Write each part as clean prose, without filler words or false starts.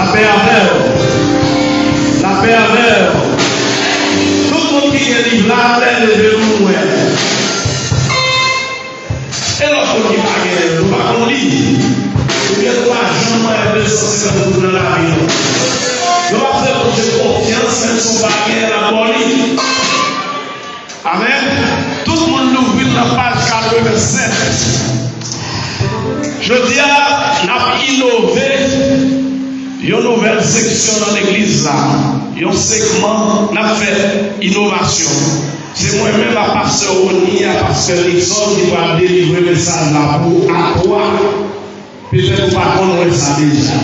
La paix avec. La paix avec. Tout le monde qui est libre là, lève nous. Et l'autre qui va gagner, nous va lire. Ou bien nous jamais de sortir dans la vie. Nous va faire confiance, même si on va gagner la bonne. Amen. Tout le monde l'ouvre dans la page 87. Je dis à n'a innové une nouvelle section dans l'église là. Un segment n'a fait innovation. C'est moi-même à pasteur Oni, à pasteur Nixon qui va délivrer le message là pour à toi. Peut-être pas connaître ça déjà.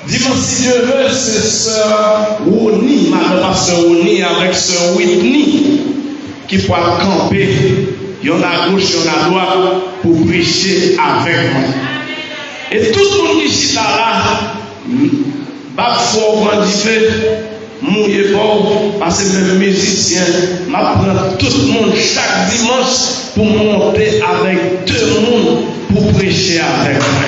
Dis-moi si Dieu veut, c'est sœur Oni, madame pasteur Oni avec sœur Whitney qui pourra camper. Il y en a à gauche, il y en a à droite pour prêcher avec moi. Et tout le monde qui est là, bah faut grandir, mouiller bon, parce que même musicien, m'apprend tout le monde chaque dimanche pour monter avec tout le monde pour prêcher avec moi.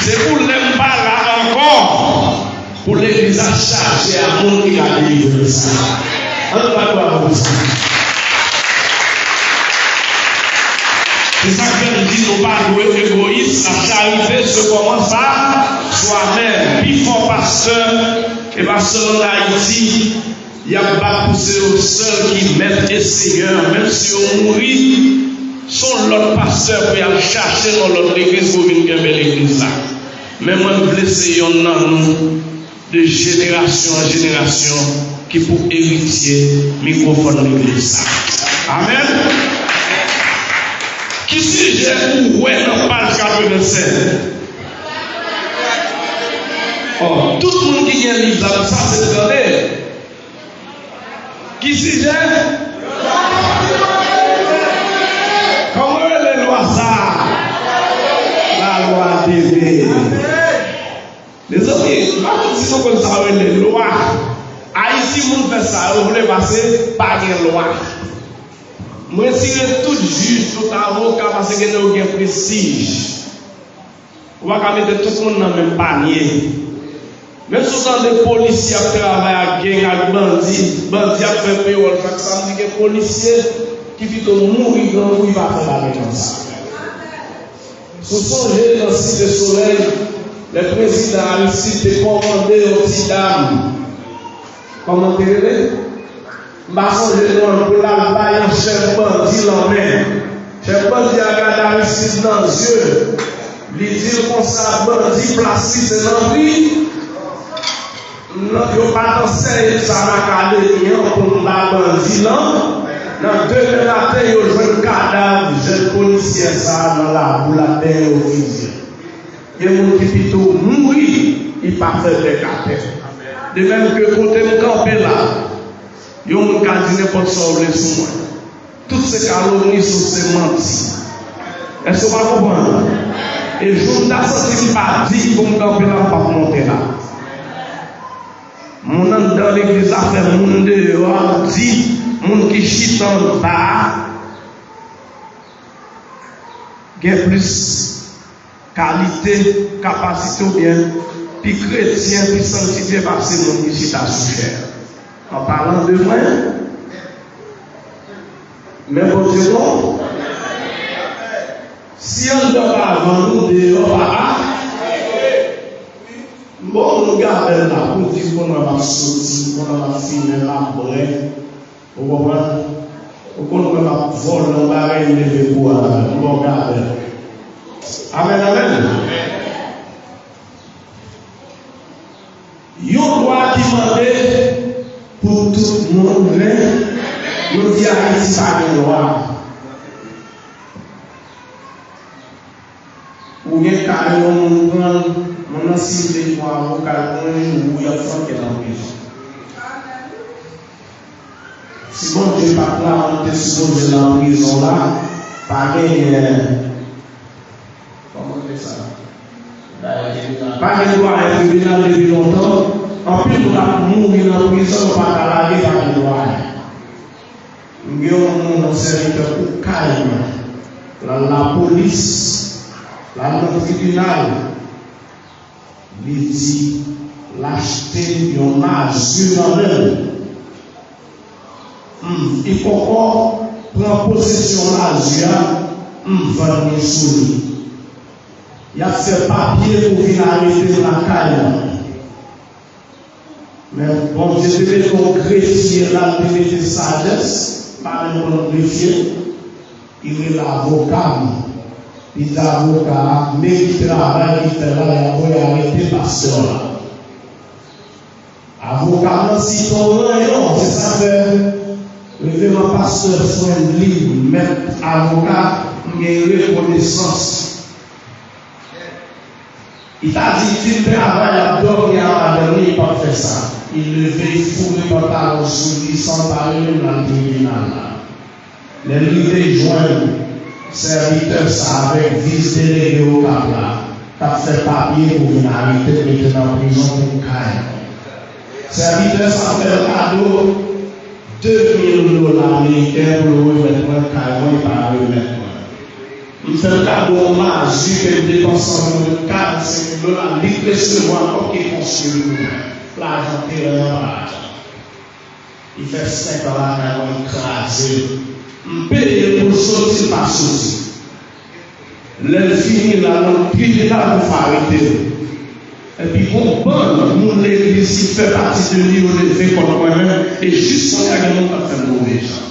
C'est pour les pas là encore, pour l'église à charger à mon qui a délivré ça. On va voir vous ça. C'est ça que nous disons, pas jouer égoïste, la charité se commence par soi-même. Puis fort pasteur, et pasteur en Haïti, il n'y a pas poussé au seul qui met le Seigneur, même si on mourit, son l'autre pasteur pour aller chercher dans l'autre église pour venir gagner l'église là. Mais moi, je blesse nous de génération en génération qui pour héritier microphone de l'église. Amen. Qui sujet ou ouais dans page 87? Oh, tout le monde qui vient lire ça, c'est vrai. Qui sujet? Comment est la loi ça? La loi TV. Les amis, si nous connaissons les lois, Haïti, nous fait ça, vous voulez passer par une loi. Moi, si tout juge, tout avocat, parce que nous avons un prestige, on va mettre tout le monde dans le même panier. Même si vous avez des policiers qui travaillent à gang, à bandits, bandits à faire payer, chaque samedi, des policiers qui vont mourir dans le il va faire la même chose. Ce sont les dans le Cité Soleil, le président Aristide est commandé aux petites dames. Comment dire? Masson de pour la baille en chef bandit en main. Chef bandit a regardé Aristide dans les yeux. Il dit comme ça, bandit placé dans lui. Non, il n'y a pas d'enseigne, ça n'a qu'à aller pour la bandit là. Dans 2 heures matin, il y a un cadavre, jeune policier ça dans la terre au fusil. Il y a un qui plutôt mourir, il pas fait des cartes. De même que côté de camper là. Il y a un cas qui n'est pas sauvé sur moi. Toutes ces calomnies sont ces mentis. Est-ce que vous comprenez? Et je vous ai senti pas dit pour me camper là, pas monter là. Mon nom dans l'église a fait mon dehors, dit, mon qui chite en bas, il y a plus qualité, capacité ou bien, puis chrétien, puis sanctifié par ces mon qui chite à sous-cher. En parlant de moi, mais bon Dieu, bon, si on doit pas avant nous dehors, bon, nous gardons là pour dire qu'on va sortir, qu'on va finir la brève, vous comprenez? Qu'on va voler, on va relever pour nous garder. Amen, amen. Il y a un droit qui demande pour tout le monde, nous disons à Haïti par une loi. Ou bien carrément, mon ancien de moi, mon carrément, où il y a flanqué dans le prison. Si bon Dieu n'a pas monté si bon Dieu dans la prison là, pas gagner. Comment on fait ça? Pas gagner droit à être tribunal depuis longtemps. En plus, nous avons mouru dans la prison, nous ne pouvons pas la par le droit. Nous avons un serviteur pour calme. La police, le tribunal, il dit l'acheter un azur en elle. Il faut qu'on prenne possession de l'azur, vendre sous lui. Il a fait papier pour venir arrêter la caille. Mais bon, je devais donc greffier là, devait de sagesse, pas le greffier. Il est l'avocat. Il est l'avocat, mais il travaille, il fait là, il a arrêté pasteur là. Avocat, si ton rayon, c'est ça fait. Le mon pasteur soit libre, mettre avocat, il y a une reconnaissance. Il t'a dit qu'il travaille à dormir à la dernière, il pas fait ça. Il levait, il fourrait le pantalon sous lui sans parler dans le tribunal. Les livres joignent serviteurs ça avec vice-délégué au cap là. T'as fait papier pour venir arrêter, mettre dans la prison pour caille. Serviteur ça fait le cadeau $2,000 américains pour le remettre un caille, il va remettre. Il fait le cadeau magique et il dépense $45,000, il recevoir encore qu'il construit l'argent qu'il a dans l'argent. Il fait 5 ans là, il écrasé. Il paye pour sortir, pas sortir. Le fini là, on prie là pour arrêter. Et puis, bon, nous, l'église, il fait partie de lui, on le fait comme moi-même, et juste son agrément va faire mauvais gens.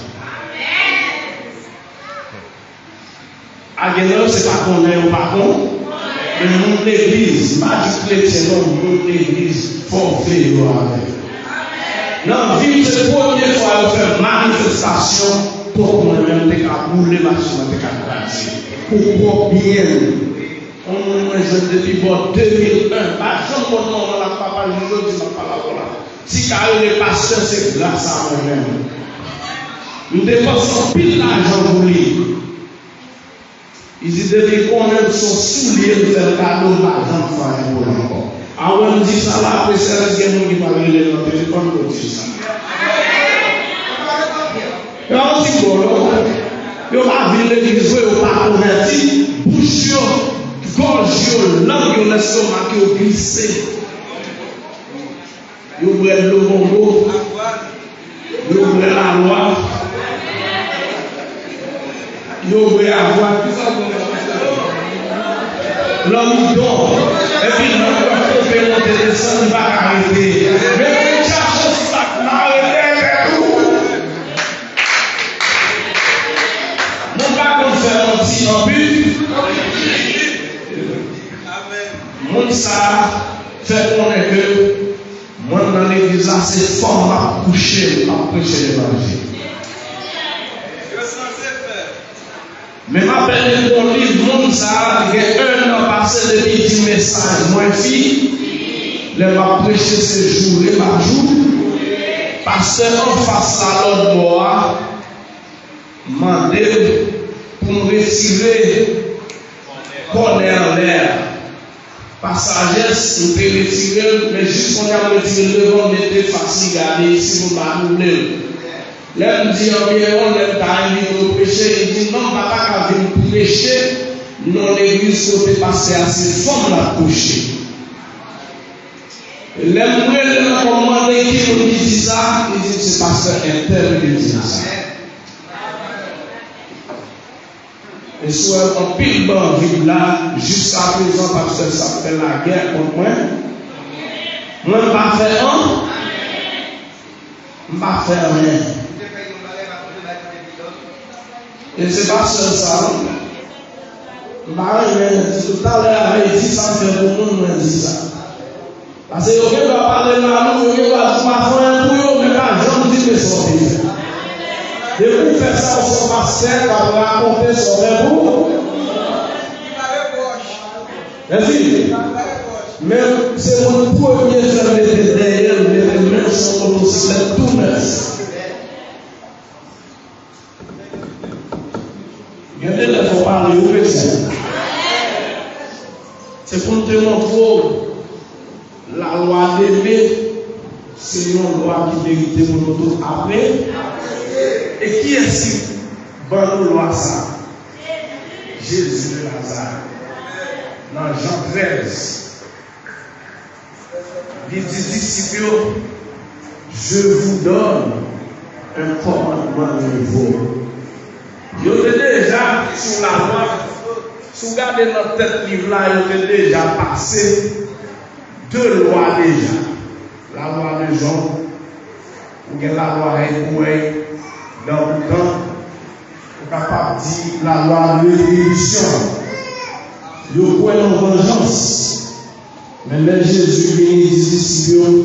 Agrément, c'est pas qu'on est ou pas qu'on. Mais nous, l'église, pas du chrétien, non, nous, l'église, il faut vivre avec. Non, vivre, c'est la première fois qu'on fait manifestation pour moi-même, t'es qu'à bouler ma soeur, t'es qu'à craser. Pour bien. On a depuis 2001. Pas jamais mon nom, on n'a pas parlé de l'autre, on n'a pas parlé. Si car les pasteurs, c'est grâce à moi-même. Nous dépensons pile l'argent pour lui. Ils disent depuis qu'on aime son soulier, nous faisons cadeau l'argent pour faire pour l'encore. Avant de dire ça là, après c'est le gars qui parle de notre téléphone pour dire ça. Et on dit bon, il va venir l'église, il va convertir, bouche, gorge, langue, l'estomac qui est glissé. Il ouvre le bongo, il ouvre la loi, il ouvre la voix. L'homme dort, et puis l'homme va faire monter des sons, il va arrêter. Mais il cherche ça, l'arrêter tout. Mon pas qu'on fait un petit but. Mon ça fait connaître que moi dans l'église là, c'est fort à coucher, à prêcher l'évangile. Mais ma belle mon livre, mon ça, il y a 1 an passé depuis 10 messages. Moi, fille, les va prêcher ces jours, les va jouer. Pasteur en face à l'autre bois, mandé pour me retirer, connaît en l'air. Passagers, nous pouvons retirer, mais juste qu'on a retiré le devant, on était facile à garder ici pour ne pas rouler. Là, nous disons, on est invité au péché. Il dit, non, papa, quand venir pour pécher, non, l'église côté passé à ces femmes là coucher. Là, nous avons commandé qui nous dit ça, il dit, c'est pasteur interne qui dit ça. Et soit en pile bon vivre là, jusqu'à présent, parce que ça fait la guerre contre moi. Moi, je ne vais pas faire un. Je ne vais pas faire rien. Et c'est pas seul ça. Tout à l'heure, il dit ça, fait pour nous, il dit ça. Parce que vous va parler de la nous, vous va faire un pour mais pas jamais dit que c'est de vous faire ça au son pasteur, quand vous racontez son rêve. Merci. Mais c'est mon premier frère de derrière, les mains sont motocyclettes tout neuf. Regardez là, il faut parler au chrétien. C'est pour te montrer la loi d'aimer, c'est une loi qui mérite pour nous tous après. Et qui est-ce qui va nous loi ça? Jésus de Nazareth. Dans Jean 13. il dit disciples, je vous donne un commandement nouveau. Vous êtes déjà sur la loi. Si vous regardez notre tête livre là, vous êtes déjà passé deux lois déjà. La loi de Jean, ou bien la loi Récoué, dans le temps, vous êtes capable de dire la loi de l'évolution. Vous pouvez en vengeance. Mais là, Jésus vient et dit disciples,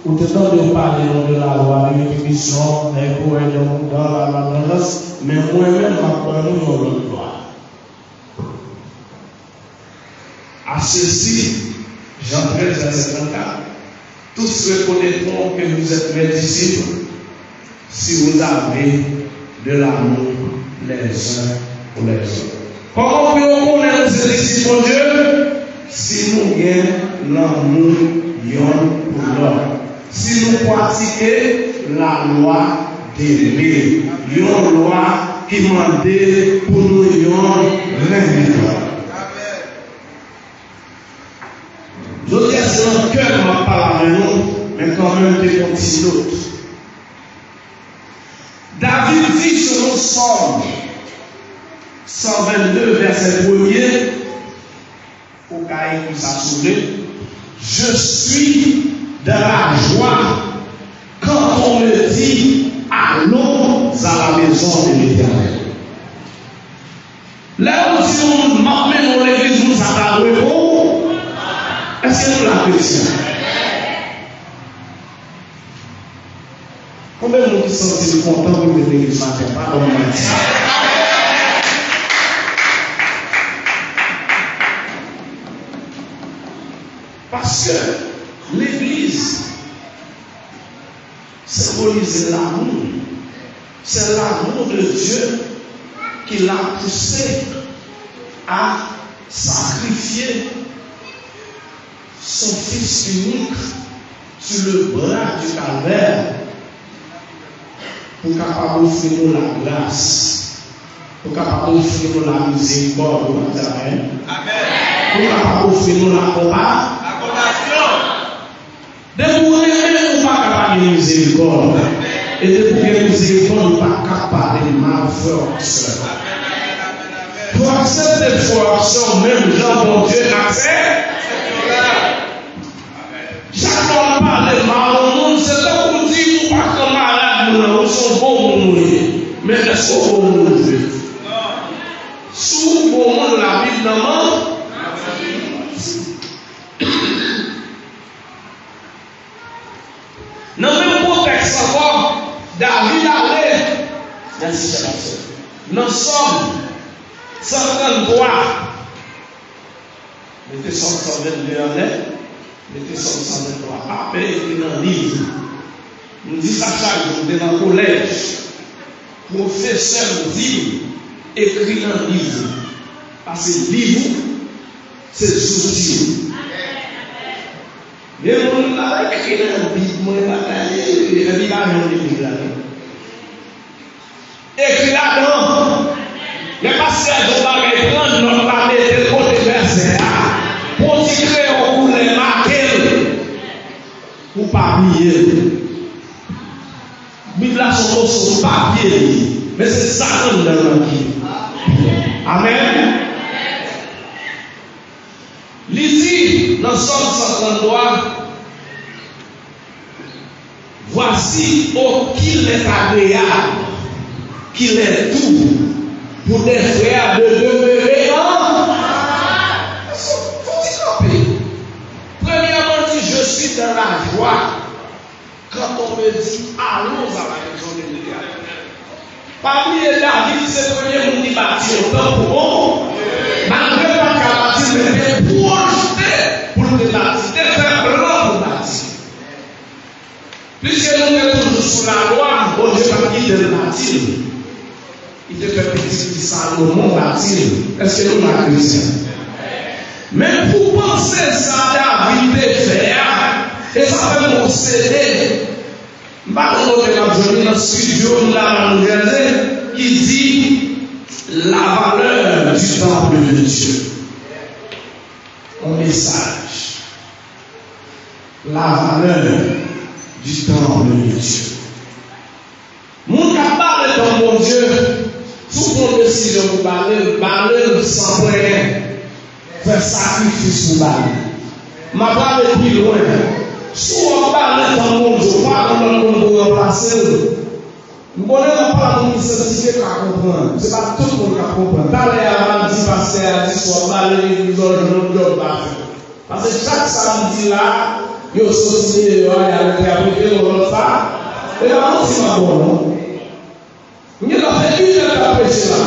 ou te de parler de la loi de l'évolution, dans la vengeance, mais moi-même, je crois dans la loi. À ceci, Jean 13, verset 34, tous reconnaîtront que vous êtes mes disciples si vous avez de l'amour les uns pour les autres. Comment pouvons-nous connaître ces disciples de Dieu? Si nous gagnons l'amour pour l'autre. Si nous pratiquons la loi d'aimer. Une loi qui m'a dit pour nous régner. Je dis à ce cœur m'a parlé avec nous, mais quand même des petits d'autres. David dit sur le Psaume 122, verset 1er, au cas où ça soulevé, je suis dans la joie quand on me dit allons à la maison de l'Éternel. Là où si on m'emmène dans l'église, nous allons. Est-ce que nous la chrétiens? Combien de gens qui sont contents de venir l'église matin? Pas dans le matin. Parce que l'église symbolise l'amour. C'est l'amour de Dieu qui l'a poussé à sacrifier son Fils unique sur le bras du calvaire pour capable d'offrir nous la grâce, pour capable d'offrir nous la miséricorde. Amen. Pour capable d'offrir nous la compassion. De vous aimer, nous pas capable de miséricorde. Et de vous aimer, miséricorde, nous pas capable de malfaire. Pour accepter les forces, même Jean, mon Dieu, accepte. Chaque homme parle mal au monde, c'est pas pour dire nous pas comme malades, nous sommes bons pour mourir. Mais est-ce qu'on va mourir? Sous au monde de la Bible, non? Dans le même contexte encore, David allait, merci Sébastien, dans Somme 133, mettez Somme 122 en net. Mettez ça au 123. Après, écrit dans le livre. Nous disons ça chaque jour, dans le collège. Professeur dit, écrit dans le livre. Parce que le livre, c'est soutien. Mais on a écrit dans le livre, on a bataillé, on a livre là. Écrit là-dedans. Les pasteurs vont prendre notre papier de côté verset pour tirer au bout les marqués. Pour pas oublier. Bible là son papier, mais c'est ça qu'on a dit. Amen. Lisez dans Somme 133. Voici qu'il est agréable, qu'il est doux pour des frères de demeurer en. Premièrement, dit je suis dans la joie quand on me dit allons à la maison de l'Éternel. Parmi les David, c'est le premier monde qui bâtit autant pour bon. Malgré pas qu'à bâtir, mais pour ajouter, pour le bâtir, simplement pour bâtir. Puisque nous sommes toujours sous la loi, bon Dieu va guider le bâtir. Il te fait petit Salomon bâtir. Est-ce que nous sommes chrétiens? Mais pour penser ça, David de faire, et ça fait mon CD. Je vais dans le studio qui dit la valeur du temple de Dieu. Un message. la valeur du temple de Dieu. Mon capable de mon Dieu, sous mon décision pour parler sans rien, faire sacrifice pour parler. Ma parole est plus loin. Si on parle dans mon Dieu, pas dans le monde pour remplacer. Nous connaissons pas la sensibilité à comprendre. Ce n'est pas tout le monde qui comprend. Parler avant de dire pasteur, dire soit parler de l'autre parce que chaque samedi là, il y a aussi il y a l'autre femme. Et là, c'est pas bon, non? Il y a fait une heure d'après là.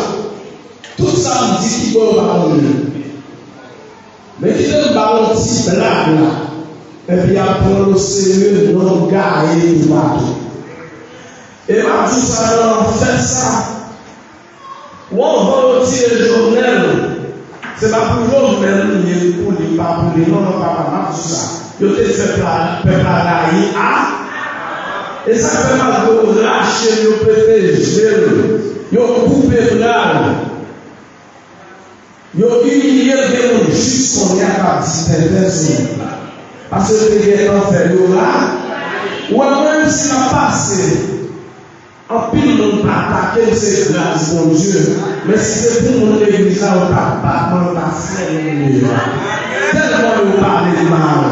Tout samedi, qui peut parler. Mais il y a un ballon si blague là. Et puis après le sérieux, non, gars, et tout partout. Et ma dit ça, on fait ça. Ou on volontiers le journal. C'est pas pour le journal, mais pour les pas pour les non, pas tout ça. Je te fais préparer et ça fait mal de lâcher, de péter, de couper l'arbre. Yo humilié le monde jusqu'on y a pas dit parce que les gens fait là ou même si on passe en pile on peut attaquer ces grâces mon Dieu mais si c'est pour mon église on va pas faire tellement on parle de mal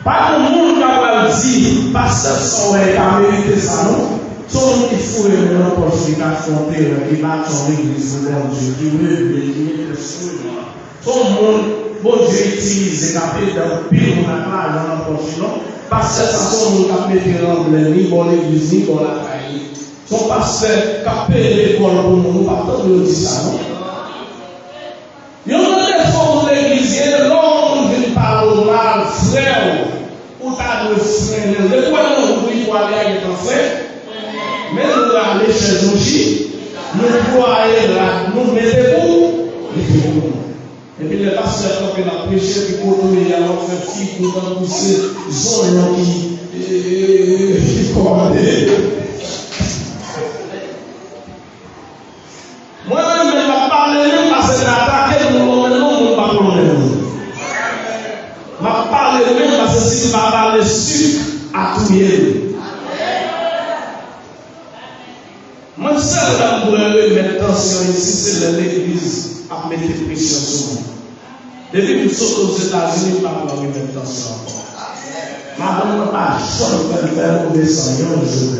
pas tout le monde qui va dire pasteur son est à mériter ça non. Son qui fout les gens pour se affronter, qui bat son église, mon Dieu, qui veut bénir le souhait. Son monde, bon Dieu utilise, capé dans pile, on a pas dans la poche, non? Parce que ça, son monde capé de l'emblème, ni bon l'église, ni bon la caille. Son pasteur capé l'école pour nous, pas tant de dire ça, non? Il y a des fois où l'église, l'homme vient parler mal, frère, ou t'as de frère, le quoi non, il faut aller avec un frère. Mais nous allons aller chez nous, nous pouvons aller là, nous mettez-vous, et puis le pasteur, quand il a prêché, puis pour nous, il a fait fille pour nous pousser, zone qui commandent. Moi-même, je ne vais pas parler, parce que l'attaque, nous ne pas parler. Je vais parler même parce que si je vais parler sucre à tout le moi, seul dans le mettre tension ici, c'est l'église à mettre pression sur moi. Depuis que nous sommes aux États-Unis, nous n'avons pas mettre tension encore. Madame n'a pas faire obéissance un jour.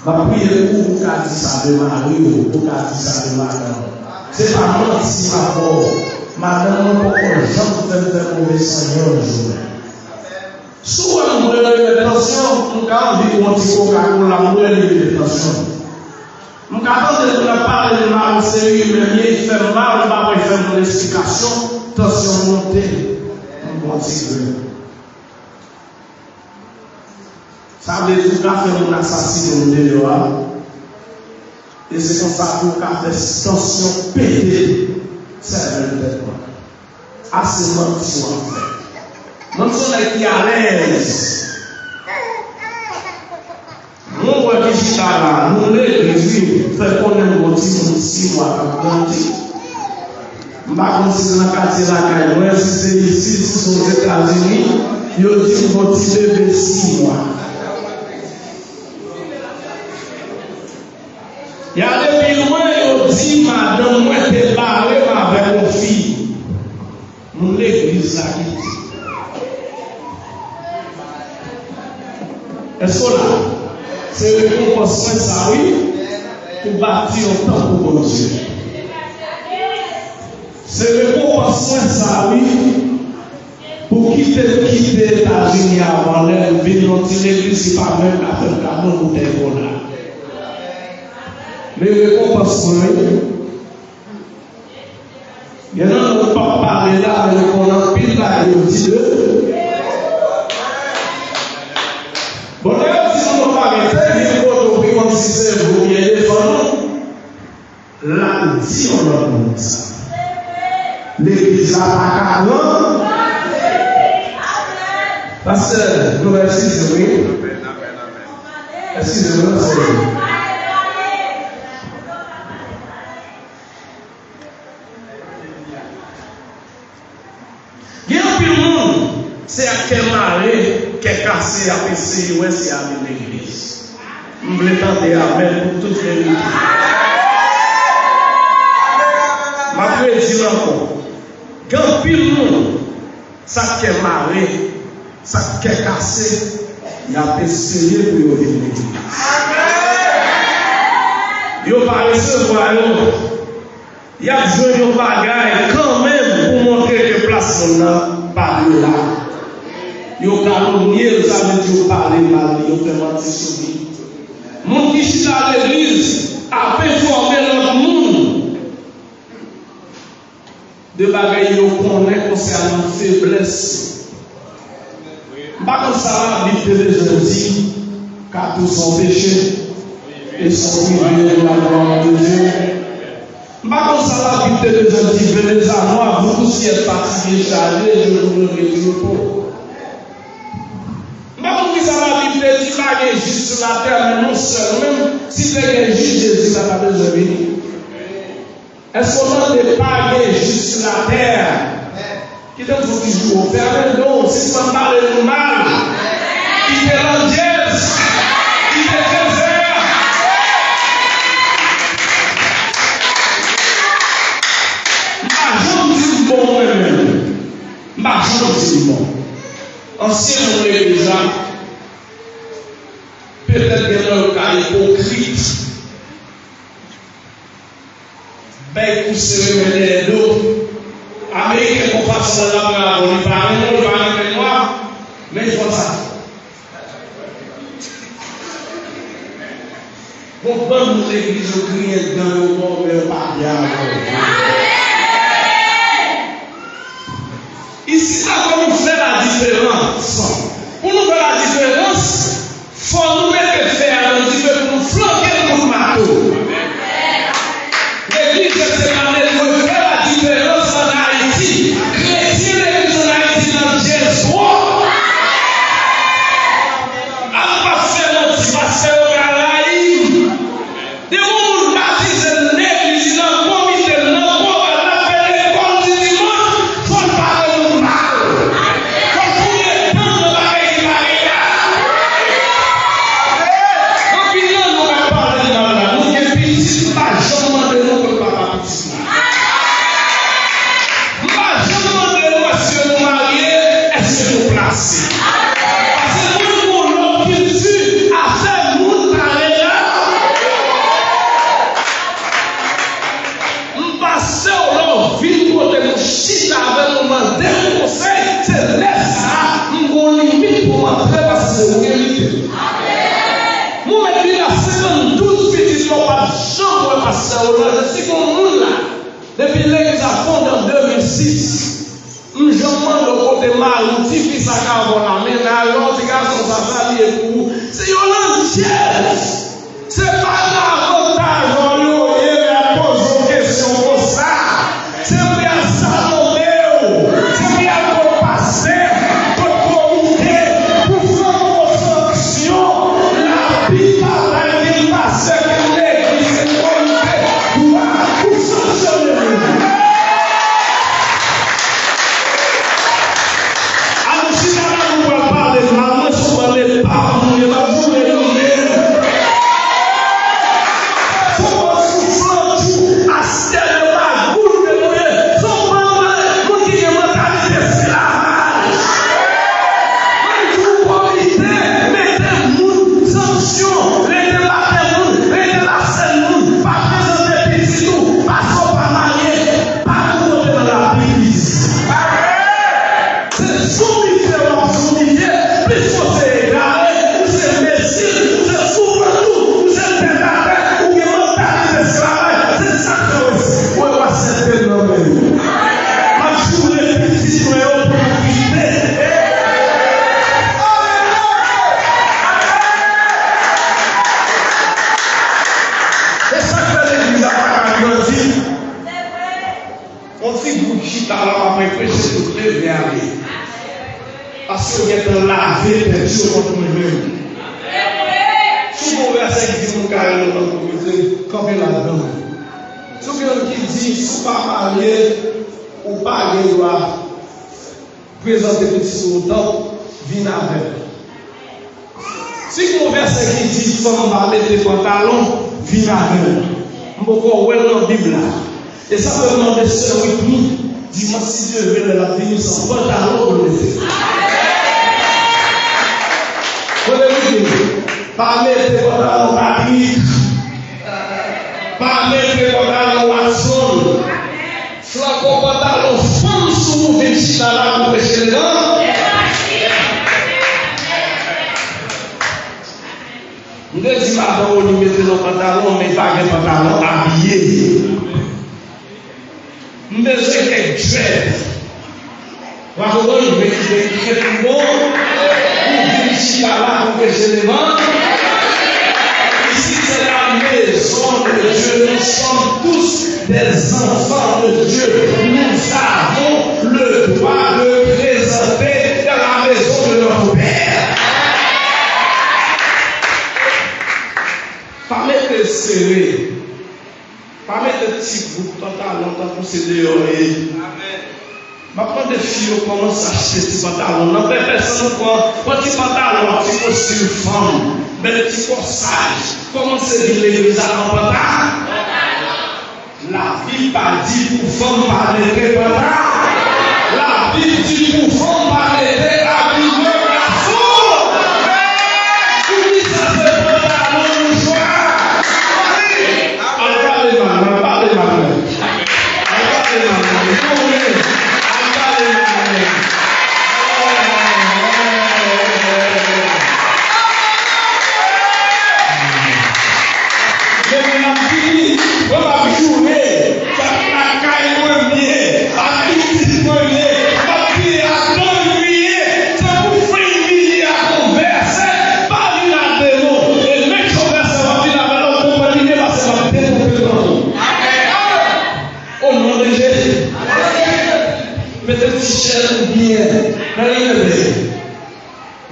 Ma prière pour vous qu'à dire ça de Marie, pour qu'à dire ça de madame. C'est pas moi qui m'a fort. Madame n'a pas jamais faire obéissance un jour. Souvent, nous avons une tension, nous avons envie de continuer à la moelle de tension. Nous avons parlé de mal, c'est lui, mais il fait mal, on va faire une explication, tension montée, on continue. Ça veut dire qu'on a fait un assassinat de dehors, et c'est comme ça qu'on a fait tension pétée, c'est le assez menti en fait. Non seulement qui est à l'aise. Nous voyons qui est là, nous l'église, fait qu'on aime beaucoup 6 mois à planter. Je ne sais pas si c'est dans le quartier de la Caille, si c'est ici, si c'est aux États-Unis, il y a aussi un petit bébé 6 mois. Il y a des loin, il dit, madame, moi, t'es parlé avec mon fille. Nous l'église là qui dit. Est-ce que là, c'est le récompense ça, oui, pour bâtir un temple pour mon Dieu. C'est le récompense ça, oui, pour quitter les États-Unis avant l'air, venir dans l'église, c'est pas même la fin de la mort ou des bonheurs. Le récompense, oui. Il y en a qui ne pas parler là, mais qu'on a pile là, et on dit bon, là, si nous ne pas arrêter, il faut que nous si c'est vous qui êtes défendus. Là, si on a comme ça. L'église n'a pas qu'à parce que nous excusez oui. Excusez-moi, c'est puis le monde, c'est à quel marée qui est cassé, à essayer, ouais, c'est à l'église. Je voulais tenter Amen pour toutes les vies. Je vais dire encore, quand puis le monde, ça qui est marée, ça qui est cassé, il a essayé pour y aller l'église. Il va pas recevoir, il y a besoin de bagaille quand même pour montrer que place on pas là. Il y a calomnier, ça veut dire parler mal, il fait mentir sur lui. Mon qui est à l'église a performé l'autre monde de bagaille qu'on connaît concernant faiblesse. Pas comme ça, la Bible de Jésus, car tous sont péchés et sont privés de la gloire de Dieu. Pas comme ça, la Bible de Jésus, venez à moi, vous aussi êtes fatigués, chargés, je vous repos. Pas comme ça, la Bible dit, pas de juste sur la terre, mais non seul, même si c'est un juste Jésus, ça n'a pas besoin de venir. Est-ce qu'on n'a pas de juste sur la terre? Qui donne ce qui joue au ferme, non, si on parle de mal, qui te rend dièse, qui te désert. Ma dis bon même. Ma dis bon. Ancien on est déjà. Peut-être qu'il y a un cas hypocrite. Ben, pour se remettre l'eau. Américain qu'on fasse ça là, on y parle, on parle avec moi, mais il faut ça. Bon, bonne l'église au crier dans le monde, mais pas bien. Ici, là, pour nous faire la différence, pour nous faire la différence, il faut nous mettre faire un petit peu pour nous flanquer notre marteau. L'église, c'est la manière de faire la différence. Depuis l'église à fond en 2006, je demande le côté mal, on dit que ça va mais alors, les gars sont s'alliés pour. C'est une entière. C'est pas l'avantage, on lui a posé une question pour ça. C'est bien ça, mon Dieu. C'est bien pour passer, pour communiquer, pour faire une sanction. La Bible a dit passer que l'église est communiquée pour sanctionner. Parce que vous êtes lavé, perdu contre nous-mêmes. Si vous verset qui dit mon carré dans notre communauté, comme il a dedans. Si vous qui dit, si vous pas marié ou pas de droit, présenter petit autant, vient avec. Si vous verset qui dit femme va mettre des pantalons, vient avec. On va dans la Bible. Et ça peut demander ce avec nous. Dis-moi si Dieu veut la vie sans pantalon pour le faire. Pas mettre des pantalons Patrick. Pas mettre des pantalons Watson. Flanco pantalon femme sous le vêtement là pour pêcher les dents. Nous disons madame, on met nos pantalons, mais pas des pantalons habillés. Nous disons que dread. Parce que nous mettons des vêtements pour vérifier là pour pêcher les dents. Ici c'est la maison de Dieu. Nous sommes tous des enfants de Dieu. Nous avons le droit de présenter dans la maison de notre Père. Pas mettre serré, pas mettre petit groupe total longtemps pour se déorer. Ma prendre des filles commence à acheter des pantalons. Non, personne prend petit pantalon, petit costume femme, mais le petit corsage. Comment c'est dit l'église à l'empantalon? La Bible pas dit pour femme pas d'être pantalon. La Bible dit pour femme pas d'être habillée la foule. Oublie ça, c'est pantalon nous joie.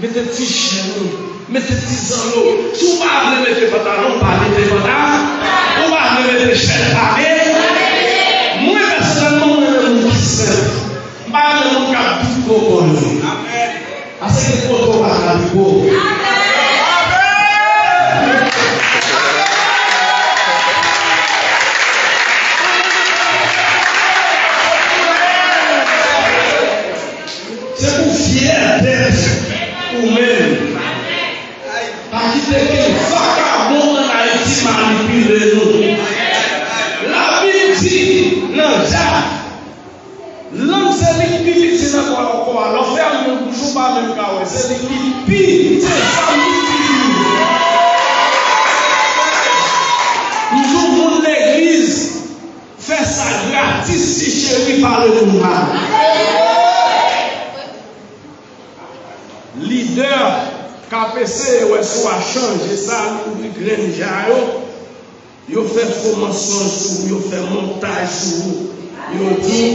Mettez petit chelou, mettez petit zanlot. Si vous ne mettez pas pantalon, pas mettez pantalon. Vous ne mettez chèque pareil. Moi, personnellement, je ne sais pas. Je ne sais pas tout comprendre. Assez de photos à la vidéo. C'est pour fier d'être vous-même. Pas quitter que vagabond en Haïti manipule nous. La Bible dit, non, Jacques, l'homme c'est lui qui vit dans le corps. L'enfer ne bouge pas le cas. C'est lui qui vit. C'est ça nous ouvrons l'église. Faire ça gratis si chérie parle de nous. Leader KPC ou soit changer ça ou graine jayo yo fait formation sur yo fait montage sur yo dit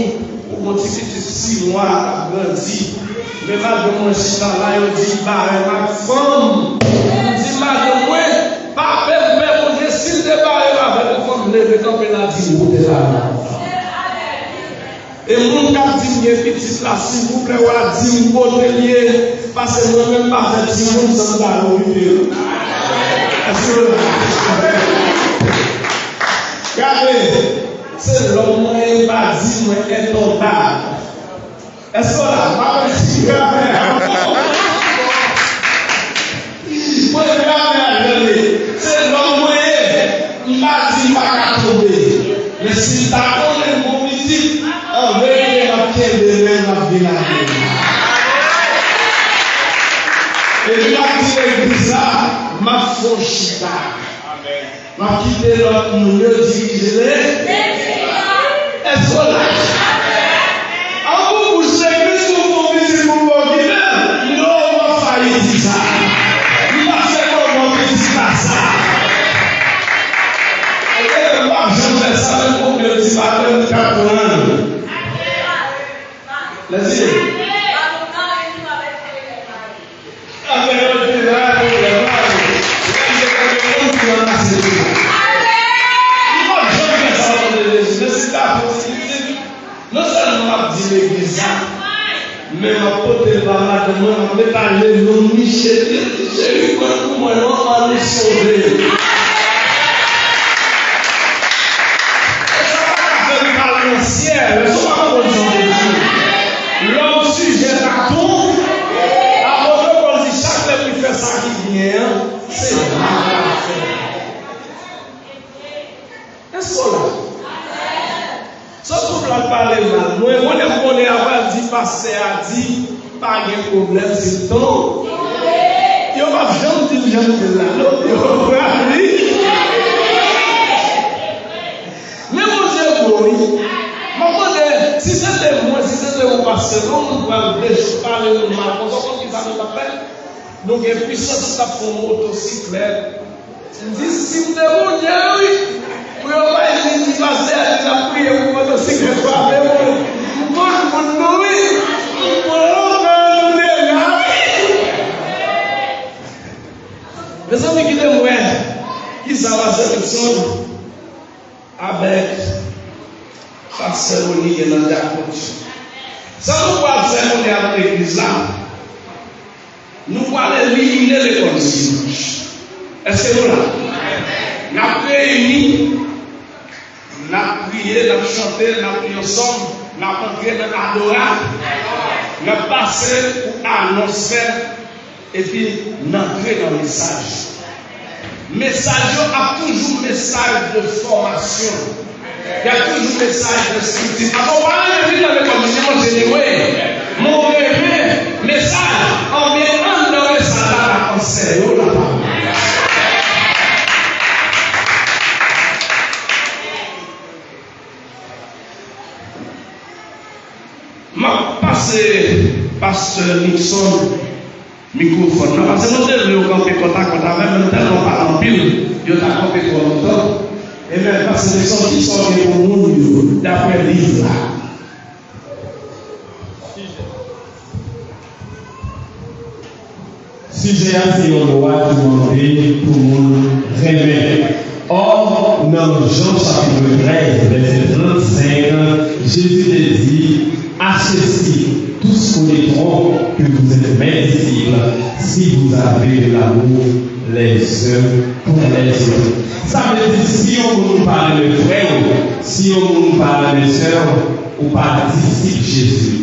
ou continue 6 mois à grandi mais madame moi chita là yo dit bah ma femme dit madame moi pas faire mon décide de bah avec femme lever camper la dit ou de là. Et mon cap dit petit là s'il vous plaît voilà dit mon hôtelier parce que moi-même pas fait si on s'en va au milieu. Regardez, c'est l'homme qui va dire moi est total. Est-ce que là, pas si moi c'est l'homme qui va dire pas tomber. Mais si d'accord les mots musique, on veut la pierre de la vie. Et je vais dire l'église là, ma fauchita. Ma quitter l'autre monde, diriger-les. Est-ce que là? En vous poussez l'église, vous convisez pour vos guillemets. Non, on va faillir dire ça. Il va faire comment on dit ça. Et moi, je fais ça même pour que le petit matin de 4 ans. Laissez. Non seulement dit l'église, Mais ma pote est là, moi, on met à l'élo, Michel, j'ai eu un coup, on va nous sauver. Ciel, l'homme sujet à tout, avant de dire chaque fois qu'il fait ça qui vient, c'est est-ce qu'on l'a? Ça pour la parler mal. Moi, on est avant dit passer à dit pas de problème, c'est tout. Il y a jamais dit là, mais mon Dieu, si c'était moi, si c'était mon pasteur, on va parler de mal. On va qu'ils avaient la peine. Donc, il y a puissance pour une motocyclette. Je dis, si vous êtes mon Dieu, oui, vous n'avez pas été dit passer à la prière pour une motocyclette. Les amis qui témoignent, qui savent cette personne avec pasteur Olivier dans la coach. Ça nous va faire on est à l'église là. Nous allons éliminer les conditions. Est-ce que nous là? Nous avons réuni, nous avons prié, nous avons chanté, nous avons prié ensemble, nous avons entré dans l'adoration, nous avons passé pour annoncer et puis nous avons entré dans le message. Message a toujours message de formation. Il y a toujours un message de scripture. Alors, on va aller dans les conditions générées. Mon bébé, message, on vient dans le message à la conseil. Je passe pasteur Nixon microphone. Parce que nous devons camper contact même nous devons pas en pile. Nous devons camper longtemps. Et même parce que les sorties sont des monde d'après le livre là. Sujet à ce qu'on doit demander pour nous révéler. Or, dans Jean chapitre 13, verset 35, Jésus dit, à ceci, tous connaîtront que vous êtes mes disciples si vous avez de l'amour les uns pour les autres. Ça veut dire si on nous parle de frères, si on nous parle de sœurs, ou pas disciples Jésus,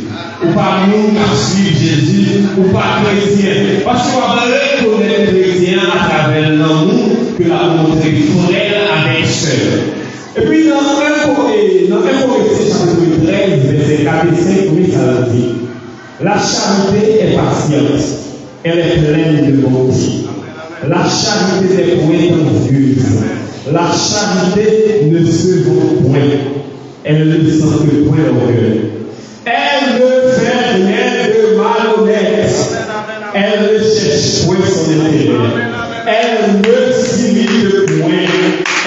ou pas nous qui suivons Jésus, ou pas chrétiens. Parce qu'on va reconnaître chrétien à travers l'amour que la montré frère avec sœur. Et puis dans 1 Corinthiens chapitre 13, verset 4 et 5, oui, ça dit. La charité est patiente, elle est pleine de bonté. La charité n'est point envieuse. La charité ne se vaut point. Elle ne sent que point l'orgueil. Elle ne fait rien de malhonnête. Elle ne cherche point son intérêt. Elle ne s'imite point.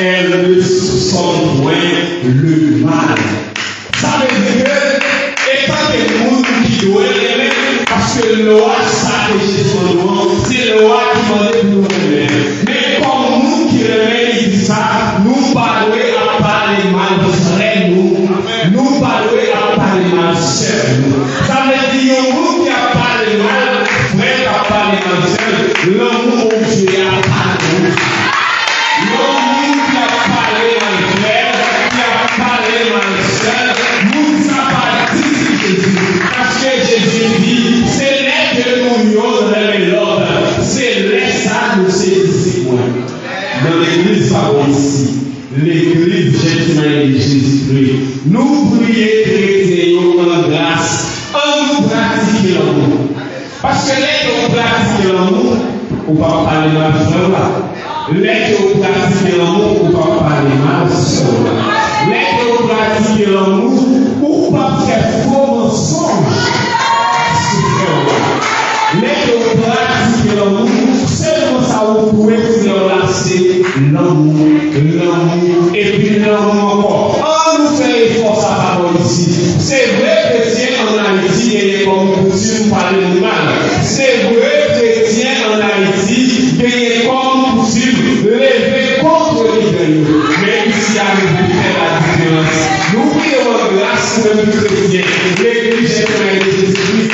Elle ne soupçonne point le mal. Ça veut dire que, étant des monde qui doit aimer, parce que le loi, ça péché son nom, c'est le loi qui m'a dit nous aimer. Mais comme nous qui remet, il dit ça, nous parlons à parler mal de frère nous parlons à parler mal de sœur Ça veut dire que nous qui a parlé mal, frère a parlé mal de sœur, l'amour au Dieu a parlé. L'amour qui a parlé mal de frère, qui a parlé mal de sœur, nous a pas dit Jésus. Parce que Jésus dit, c'est là que nous avons l'ordre, c'est là ça nous c'est disciples. Dans l'église parole ici, l'église gentiment de Jésus-Christ, nous prions chrétiens en grâce, en nous pratiquer l'amour. Parce que là que vous pratiquez l'amour, on ne va pas parler mal de frère là. Là que vous pratiquez l'amour, on ne va pas parler mal de sœur là. Là que vous pratiquez l'amour, on ne va pas faire faux mensonges. Mais que vous pratiquez l'amour, seulement ça vous pouvez vous enlacer l'amour, et puis l'amour encore. On nous fait effort sa parole ici. C'est vrai chrétien en Haïti, et comme coutume parler de mal. C'est vrai chrétien en Haïti, et comme coutume lever contre l'idée. Mais ici, avec vous faire la différence. Nous prions en grâce pour le chrétien. L'église est de Jésus-Christ.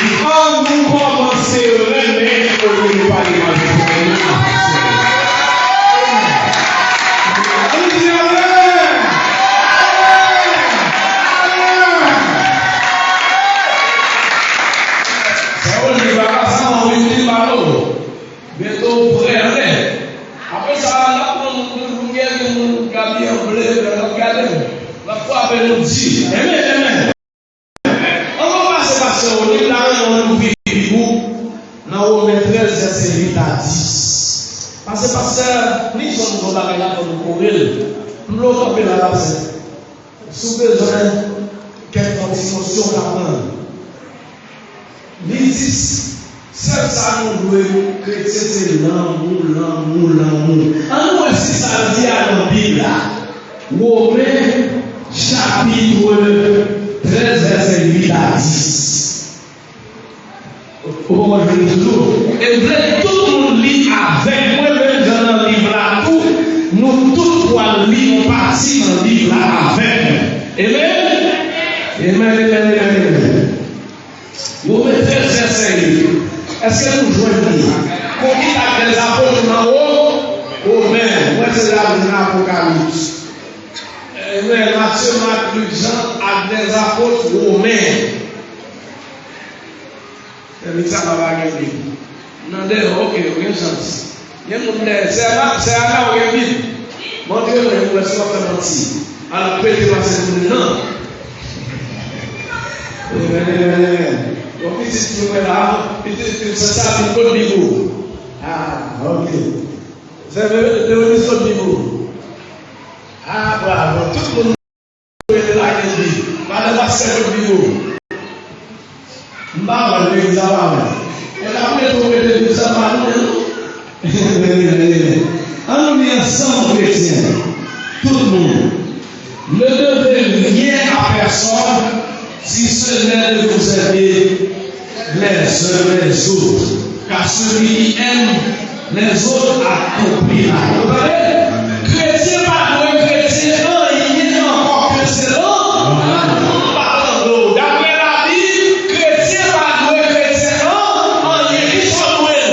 pasteur, on est là, on ouvre le bout, dans Romains 13, verset 8 à 10. Parce que pasteur, nous sommes dans la là pour nous courir. Nous l'avons appelé la base. Sous besoin, quelques émotions là-dedans. Ils disent, seul ça nous doit, chrétien, c'est l'amour. En nous aussi, ça dit à la Bible, Romains, chapitre 13, verset 8 à 10. Comment je dis toujours? Et tout le monde lit avec moi-même dans le livre là, tout. Nous tous pour lire une partie dans le livre là avec. Amen. Vous mettez le verset 8. Est-ce que nous joignons? Pour qui a des apôtres en haut? Amen. Moi, c'est là dans l'Apocalypse. Matthieu, Marc, Luc, Jean a des apôtres romains. Et ça va gagner. Non, ok, aucune chance. C'est là où il y a mis. Mon Dieu, je ne vais pas mentir. Alors, peut-être que c'est non. Donc, si tu es là, c'est ça, c'est le niveau. Ah, ok. C'est le niveau. Ah, bravo. Tout le monde est là, il dit. Madame, c'est le niveau. Mbaba, le examen. Et la première de l'examen, on est ensemble, chrétiens. Tout le monde. Ne devez rien à personne si ce n'est de vous aider les uns les autres. Car celui qui aime les autres accomplira. Vous voyez? Chrétien par le chrétien, il est encore que c'est l'autre. Pardon. D'après la Bible, chrétien par le chrétien, il est qui sont loués.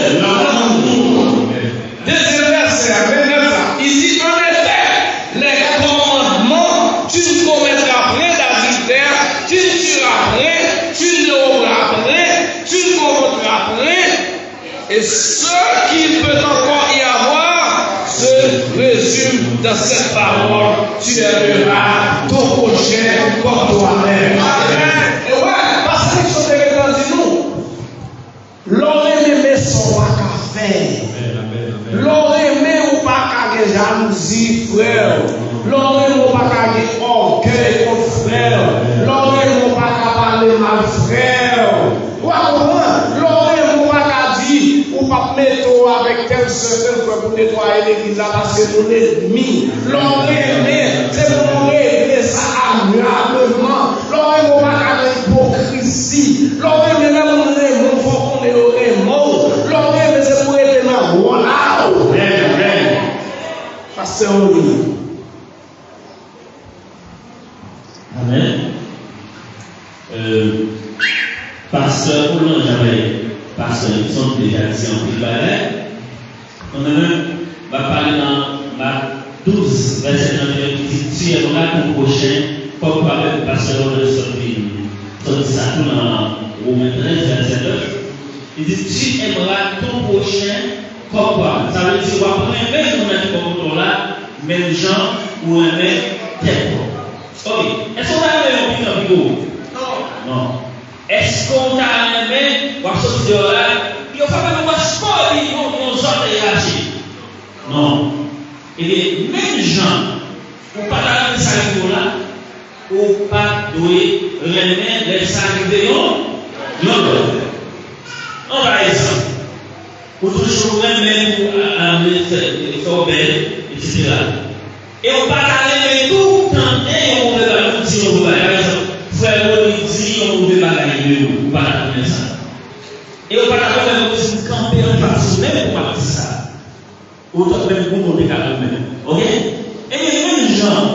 Deuxième verset, 29 ans. Il dit en effet, les commandements, tu ne commettras rien d'adultère, tu ne tueras rien, tu ne loueras rien, tu ne commettras rien. Et ce qu'il peut encore y avoir se résume dans cette parole. Tu aimeras ton prochain comme toi-même. Et ouais, parce que ce que nous disons, l'homme aimé son pas qu'à faire. L'homme aimé ou pas qu'à jalousie, frère. L'homme aimé ou pas qu'à orgueil, mon frère. L'homme aimé ou pas qu'à parler mal, frère. L'homme aimé ou pas qu'à dire, ou pas mettre avec tel seul pour nettoyer l'église parce que nous l'ennemi. L'homme aimé, c'est pour régler ça agréablement. L'homme aimé ou pas qu'à l'hypocrisie. L'homme aimé, même nous il faut qu'on ait au mot. L'homme aimé, c'est pour aider dans voilà. Pasteur Oli. Amen. Pasteur Oulon Jamaï, pasteur, ils sont déjà dit en plus balai. On va parler dans la 12, verset 31, qui dit tu es là pour prochain, comme par le pasteur Oulon sorti ça tout dans Romains 13, verset 9. Il dit tu aimeras ton prochain comme toi. Ça veut dire qu'on va prendre même nous mettre comme toi là, même gens ou un même tel. Ok. Est-ce qu'on a un opinion vidéo? Non. Est-ce qu'on a un même ou à ce là? Il faut pas nous sport, ils vont nous réagir. Non. Et les mêmes gens, ou pas dans les là, ou pas doué, remettre les sacrifiés, non. On va exemple. Ou toujours même à faire belle, etc. Et on parle avec tout le temps, et on veut pas nous dire, par exemple, frère, on dit, on veut pas gagner, ou pas la ça. Et on parle avec nous camper en face, même pour pas ça. Autant même pour monter quand même. Ok? Et les mêmes gens,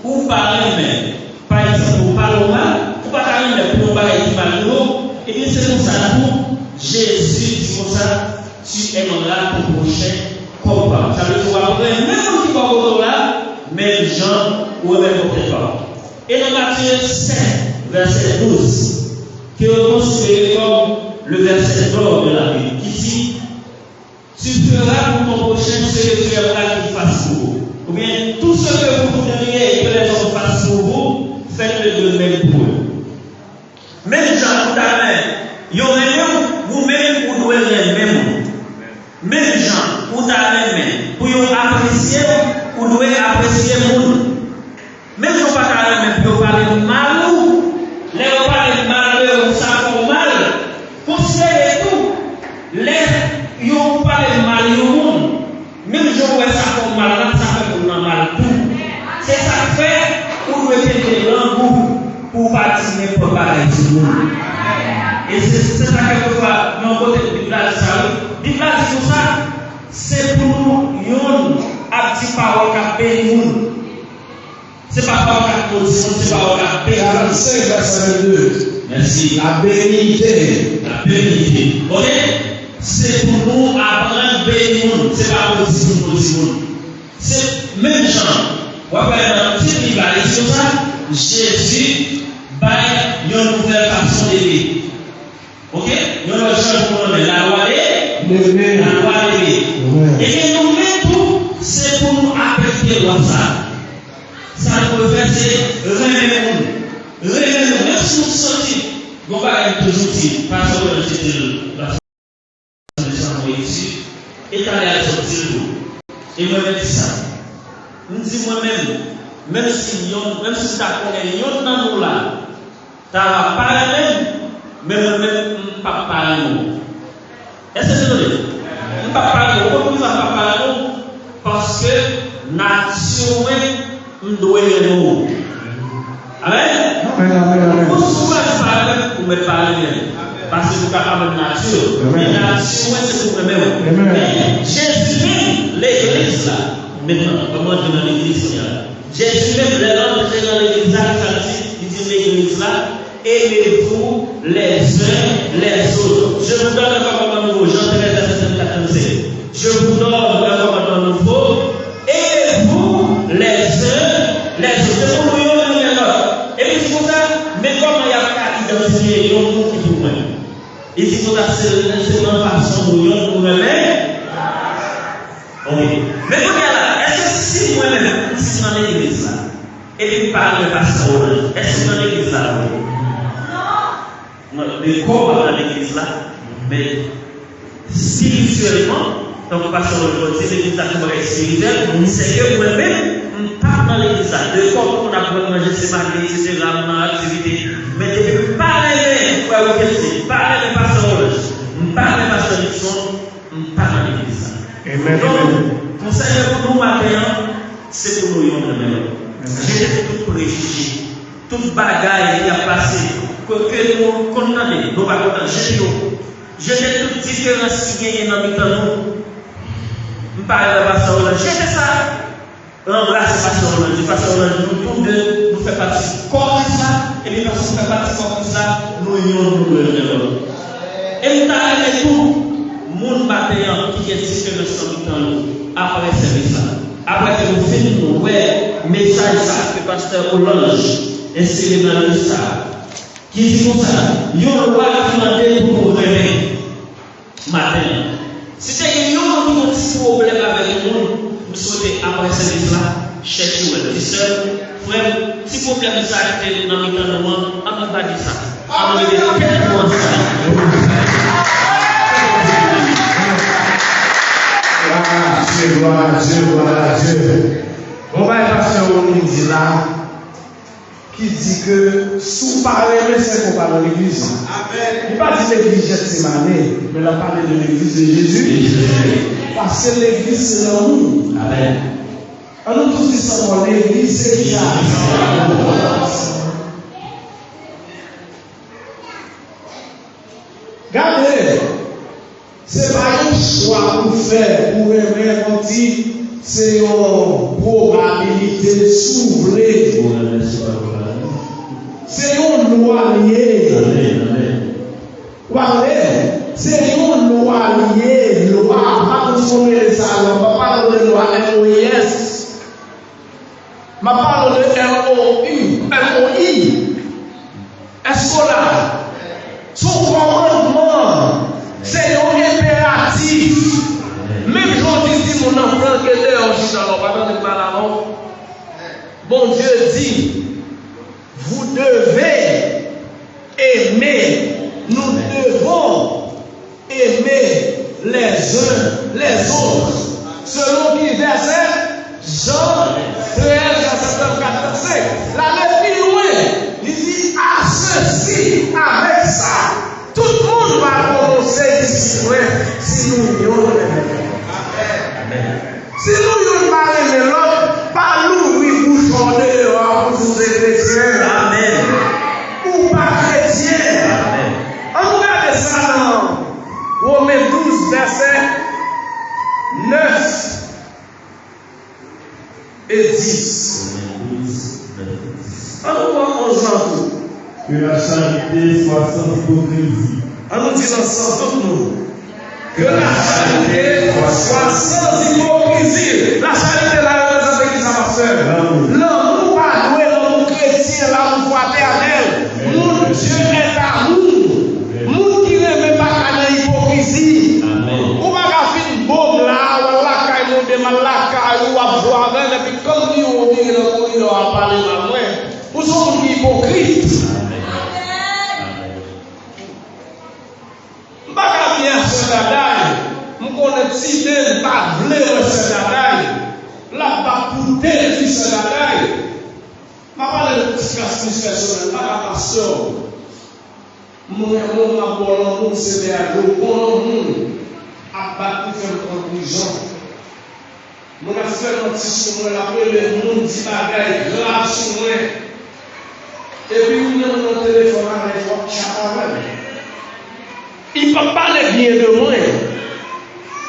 ou parler même, par exemple, ou parler mal, ou pas même pour nous parler qui parle nous, et bien c'est comme ça pour Jésus dit comme ça. Tu aimeras ton prochain comme toi. Ça veut dire qu'on même qui va au là, même gens ou même autre part. Et dans Matthieu 5, verset 12, qui est considéré comme le verset d'or de la Bible, qui dit tu feras pour ton prochain ce que tu aimeras qu'il fasse pour vous. Ou bien tout ce que vous voudriez que les hommes fassent pour vous, faites-le de même pour eux. Même gens, tout à l'heure, Vous-même, vous devez même. Même gens, vous avez même. Pour apprécier, vous devez apprécier le monde. Même si vous ne parlez pas pour parler de mal, les vous parlez de mal, vous savez mal. Considérez tout. Les vous parlez de mal, vous même si vous voyez ça comme mal, ça fait pour nous mal tout. C'est ça que fait pour nous être dans le groupe pour participer pour parler du monde. Et c'est ça que vous voyez dans côté de l'Église. L'Église tout ça, c'est pour nous, un petit parole qui paye nous. C'est pas parole qui paye nous, c'est parole qui paye nous. 45, verset 22. Merci. La bénité. La bénité. Ok? C'est pour nous apprendre à bénir nous. C'est pas pour nous. C'est même gens. Vous voyez dans cette Bible, sur ça, Jésus baille une nouvelle façon d'aimer. Ok? Nous avons changé la loi d'aimer. La loi d'aimer. Et que nous-mêmes tout, c'est pour nous apprêter à ça. Ça nous fait, c'est remettre nous. Même si nous sortons, nous allons toujours dire, parce que c'était la ici, et allé à sortir et moi-même dit ça. Nous disons moi-même, même si tu connais yon dans nous là, tu vas parler même moi-même, je ne pas parler. Est-ce que c'est vrai? Je ne pas parler. Pourquoi je ne pas parler? Parce que nation, je dois y nous. Amen? Pourquoi souvent je parle pour me parler? Parce que vous êtes capable de nature. Mais la nation, c'est pour vous-même. Jésus même, l'église là, maintenant, comment dire dans l'église là? Jésus même, les rentrés dans l'église là, il dit l'église là, aimez-vous les uns les autres. Je vous donne un commandement nouveau, Jean 13, verset 14. Je vous donne un commandement nouveau, aimez-vous les uns les autres. C'est pour nous, et puis c'est pour ça, mais comment il y a qu'à identifier les gens qui vous mènent? Et c'est pour ça que c'est une façon de nous remettre. Ok. Mais regarde là, est-ce que si moi-même, si dans l'église là, et puis par le pasteur, est-ce que dans l'église là, non, le corps dans l'église là, mais spirituellement, donc le pasteur, c'est l'église là qui est spirituelle, c'est que moi-même, pas dans l'église là, le corps qu'on a pour manger, c'est marié, etc., dans l'activité, mais depuis parler, parler de pasteur, parler de pasteur Nixon, pas dans l'église là. Donc, conseil pour nous matin, c'est pour nous même. J'étais tout préjugé, toute bagaille qui a passé, que nous condamnons, nous ne pas condamner. J'étais toute différence qui gagne dans le temps. Je parle de pasteur, j'étais ça. Remplacer pasteur, nous tous deux, nous faisons partie comme ça, et puis parce qu'on fait partie comme ça, nous unions et nous avons tout. Moun matin qui est différence dans nous après service là. Après que nous finissons le message ça que pasteur Olange inséré dans le ça qui dit comme ça, yon roi qui m'a dit pour vous réveiller matin. Si c'est yon qui a un petit problème avec nous, nous souhaitons après service là, chercher le discerneur, frère, si problème ça est dans le temps de moi, on va dire ça. On va dire Gloire à Dieu. On va passer au midi là, qui dit que sous parler, mais c'est qu'on parle de l'église. Il ne parle pas de l'église Gethsemane, mais il parle de l'église de Jésus. Parce que l'église, c'est l'amour. Amen. On nous tous qui sommes l'église, c'est qui a. Regardez. Ce n'est pas un choix pour faire, pour aimer, on dit, c'est une probabilité soufflée. C'est une loi liée. C'est une loi liée. Loi, pas de sonner ça, on va parler de loi LOIS. On va parler de LOI. Est-ce qu'on a son commandement? C'est un impératif. Même aujourd'hui, si mon enfant qui était en Chine, alors pas de parler. Bon Dieu dit, vous devez aimer. Nous devons les uns les autres. Selon qui verset? Jean 13, verset 45. La plus loin, il dit à ceci, avec ça, tout le monde va prononcer ici, si nous y si nous pas aimer l'autre, pas nous, oui, bouchons dehors, vous êtes chrétiens. Amen. Ou pas chrétiens. Amen. On regarde ça dans Romains 12, verset 9 et 10. On voit 11 ans tout. Que la charité soit sans hypocrisie. On nous dit ensemble, tout le monde. Que la charité soit sans hypocrisie. La charité, là, représente qui ça, ma soeur? L'amour pas doué, l'amour chrétien, l'amour fraternel. Mon Dieu est amour. Mon qui ne met pas à l'hypocrisie. Ou pas qu'à faire une bombe là, ou là, quand ils demandent là, quand ils vont voir, et puis comme ils ont dit, ils ont parlé à moi. Vous sommes hypocrites. Je ne sais pas si vous avez pas voulu ce dadaï. Là, pas pour tel qui se dadaï. Je ne parle de petit casse personnel, pas la pasteur. Mon amour, c'est des agros, mon a battu faire conclusion. Mon affaire, mon petit sur moi, l'appel, le monde dit bagaille, grave sur moi. Et puis, nous avons mon téléphone avec WhatsApp. Il ne peut pas parler bien de moi.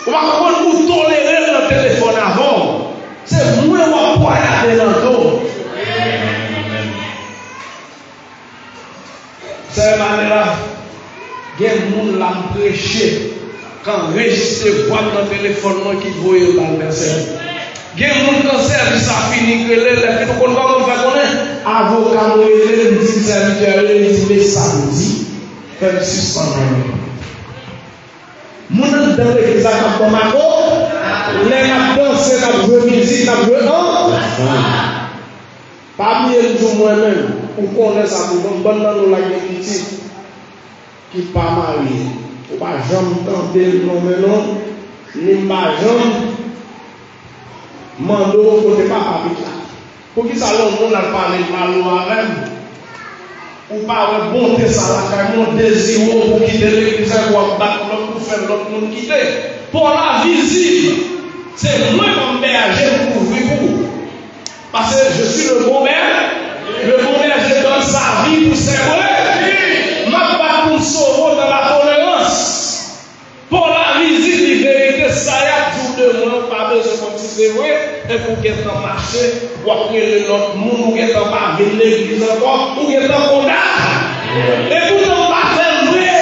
On va comprendre pour tolérer le téléphone avant. C'est moi qui vais poignarder dans le dos. C'est la manière il y a des gens qui ont prêché quand registre voix dans le téléphone qui voit dans le personne. Il y a des gens qui ont service à finir que les gens qui ont fait avocat, ils disent serviteur, ils disent samedi, faire suspendre. Mon dans l'église à Bamako, les gens dansé dans le musique, dans le parmi eux, moi-même, pour connaître ça, pour qu'on nous la petite qui n'est pas mariée. Ou pas jamais tenter le nom, ni pas jamais mando côté papa avec là. Pour qui ça l'on a parlé mal ou avec ou pas un bon ça la mon désir pour quitter l'église pour battre l'autre pour faire l'autre monde quitter. Pour la visite, c'est moi comme berger pour vous. Parce que je suis le bon berger. Le bon berger donne sa vie pour ses frères. Je ne vais pas pour sauver dans la tolérance. Pour la visite, la vérité, ça y a tout de moi, pas besoin de continuer. Et pour qu'elle t'en marche, ou après l'autre monde, ou qu'elle t'en pas venir l'église encore, ou qu'elle t'en condamne. Et pour t'en pas faire vrai.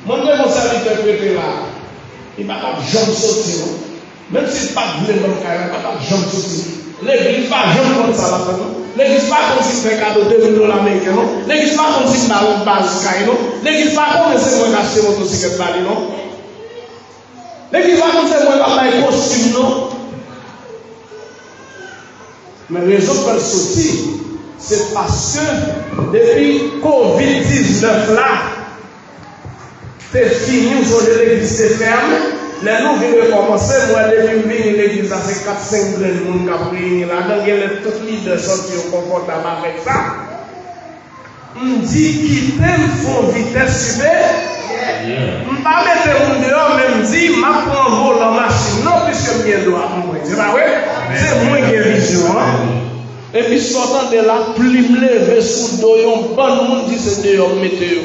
Mon serviteur prêté là, il ne va pas jamais sortir. Même s'il ne va pas venir dans le carré, il ne va pas jamais sortir. L'église va jamais comme ça là. L'église pas comme si fait cadeau de $2 000 américains, non? L'église pas comme si dans une base caille, non? L'église pas comme si moi acheter motocyclette là, non? L'église pas comme si moi acheter costume, non? Mais les raison pour sortir, c'est parce que depuis Covid-19 là, c'est fini, vous avez l'église c'est fermé. Les nous venons commencer, moi, depuis venir l'église, c'est 4-5 de monde qui a pris là-dedans, il y a tous les leaders sortis confortables avec ça. On dit quitter, font vitesse super. Je ne vais pas mettre mon dehors, même dit, je prends un vol en machine, non, puisque je viens de moi. C'est pas vrai? C'est moi qui ai vision. Et puis, sortant de là, plus me lever sous le dos, bon monde dit c'est dehors, météo.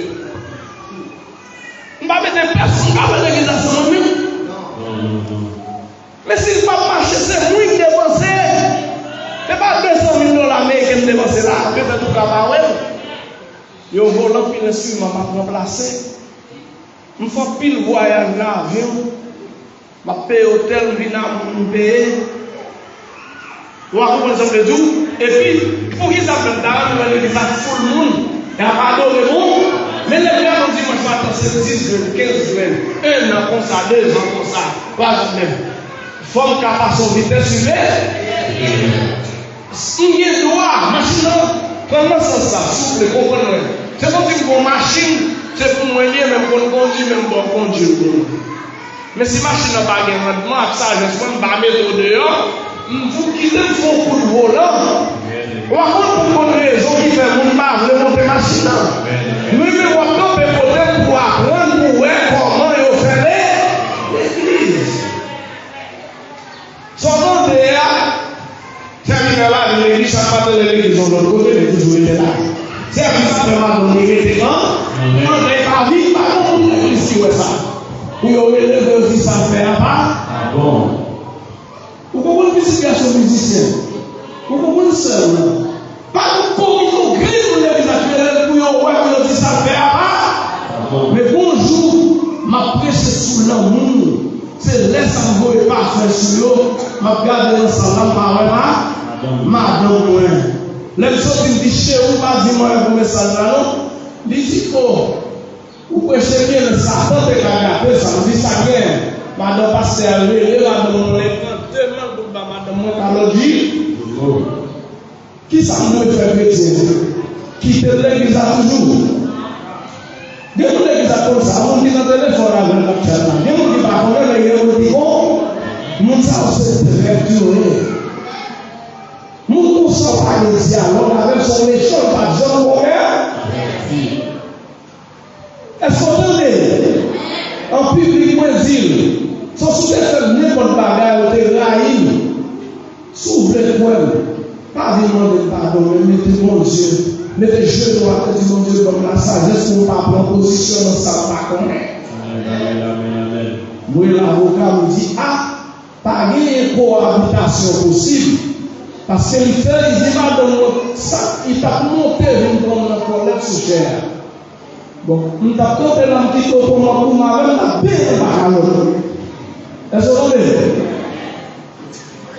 Je ne vais pas mettre personne qui a l'église à son nom. Mais si le pas marché, c'est moi qui dépense. Ce n'est pas $200 000 américains qui dépense là. Peut-être tout cas, il y a un volant qui est sur ma remplacer. Je fais pile voyage dans l'avion. Je paye l'hôtel, je viens payer. Vous comprenez tout? Et puis, pour qu'ils s'appellent dans l'église, tout le monde. Il n'y a pas de monde. Mais les gars ont dit, moi je vais attendre 10 jours, 15 jours, 1 an comme ça, 2 ans comme ça, 3 ans même. Forme capable son vitesse humaine. Il y a droit, machine, comment ça, s'il vous plaît, comprenez. C'est comme si une machine, c'est pour moi même qu'on conduit, même pour conduire. Mais si machine n'a pas de rendement, ça, je suis pas mettre au dehors, vous quittez le fond coup de volant. Ou à cause pour une raison qui fait mon marge de monter machine. Nous, nous, on peut peut-être pour apprendre comment il fait l'église. Son nom de c'est à là, l'église, ça pas de l'église, on doit côté, mais toujours été là. C'est à ça que on est resté quand on n'est pas vite, pas comme l'église qui est ça. Ou on est levé aussi, ça fait à part. Ah bon. Vous comprenez que c'est un musicien. Vous comprenez ça? Pas de communion grille pour l'église actuelle, pour on voit que ça fait à part. Mais bonjour, ma prêche sous l'amour. C'est laisse en vous et pas faire sur l'eau. Ma garde ensemble, madame, les autres qui disent chez vous, pas dire moi un message là, non? Dites oh, vous prêchez bien le Satan de Kagapé, ça vous dit ça bien. Madame pasteur, madame, on est tellement de madame, alors dit, qui ça nous fait chrétien? Quitter l'église à toujours. Des gens qui sont comme ça, on dit dans le téléphone avec le chat. Des gens qui parlent avec les gens qui disent, oh, nous sommes réactués. Nous ne sommes pas les dialogues avec son méchant par Jean Robert. Est-ce qu'on est en public Brésil, sans soutenir n'importe bagarre, on est raïm, s'ouvre les poèmes, pas demander pardon, mais mettez mon Dieu. Mettez je dois te dire mon Dieu comme la sagesse pour pas prendre position dans ça, pas connaître. Moi, l'avocat me dit, ah, pas de cohabitation possible. Parce qu'il fait, il dit, madame, ça, il t'a monté une bonne colère sous terre. Bon, il t'a compté un petit peu pour moi, pour ma même, la paix de ma calme. Est-ce que vous voyez?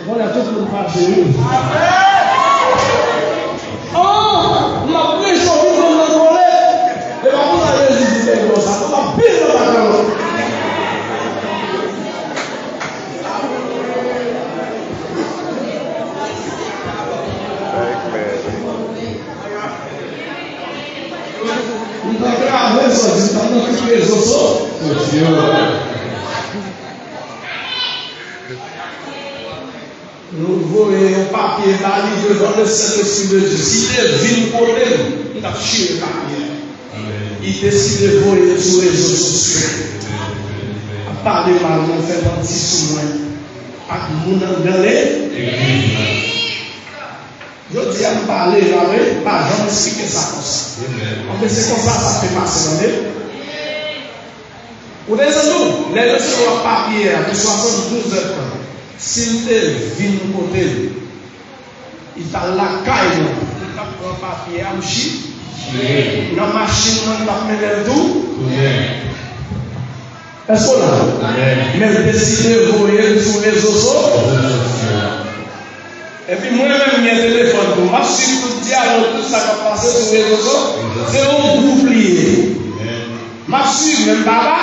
Bon, il y a tout le monde fâché. Oh, ma prêche au bout de la colère. Et ma boule a résisté comme ça. On va pire de ma calme. Nous voyons un papier là, il devant le Saint-Esprit de Dieu. S'il est venu pour lui, il a chié le papier. Il décide de voler sur les réseaux sociaux. À parler mal, on fait mentir sur moi. À mon anglais. Je dis à me parler, pas jamais expliquer ça comme ça. C'est comme ça, ça fait passer dans les. Ou des autres, les gens sur le papier de 72 heures, s'il te vient de côté, il t'a la caille, il t'a pris un papier à mouchi, la machine, il t'a mis le tout. Est-ce qu'on a? Mais il décide de voyer sur les réseaux. Et puis moi-même, j'ai un téléphone pour moi, si tout dialogue, tout ça qui a passé sur les réseaux, c'est un groupe lié. Ma suite, même papa.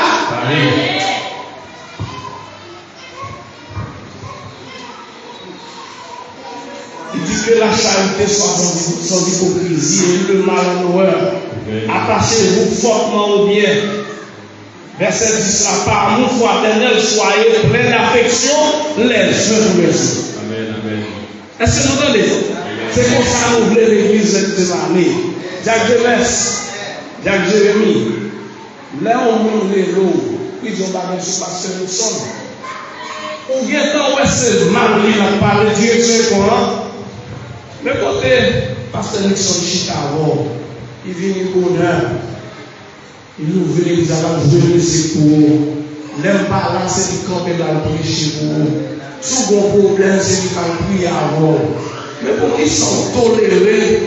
Il dit que la charité soit sans hypocrisie et le mal en horreur. Attachez-vous fortement au bien. Verset 10 là, par amour fraternel, soyez pleins d'affection les uns pour les autres. Est-ce que vous entendez? C'est comme ça que nous voulons l'église de l'année. Jacques Jemès, Jacques Jérémie, là on monte l'eau, ils ont bagagé sur Pasteur Nixon. Ou bien quand on c'est mal, il a parlé de Dieu, c'est quoi? Le côté Pasteur Nixon Chicago, il vient du bonheur, il ouvre l'église avant de venir, c'est pour l'aime pas là, c'est du camp de la prêcher pour. Second problème, c'est qu'il faut prier avant. Mais pour qu'ils sont tolérés,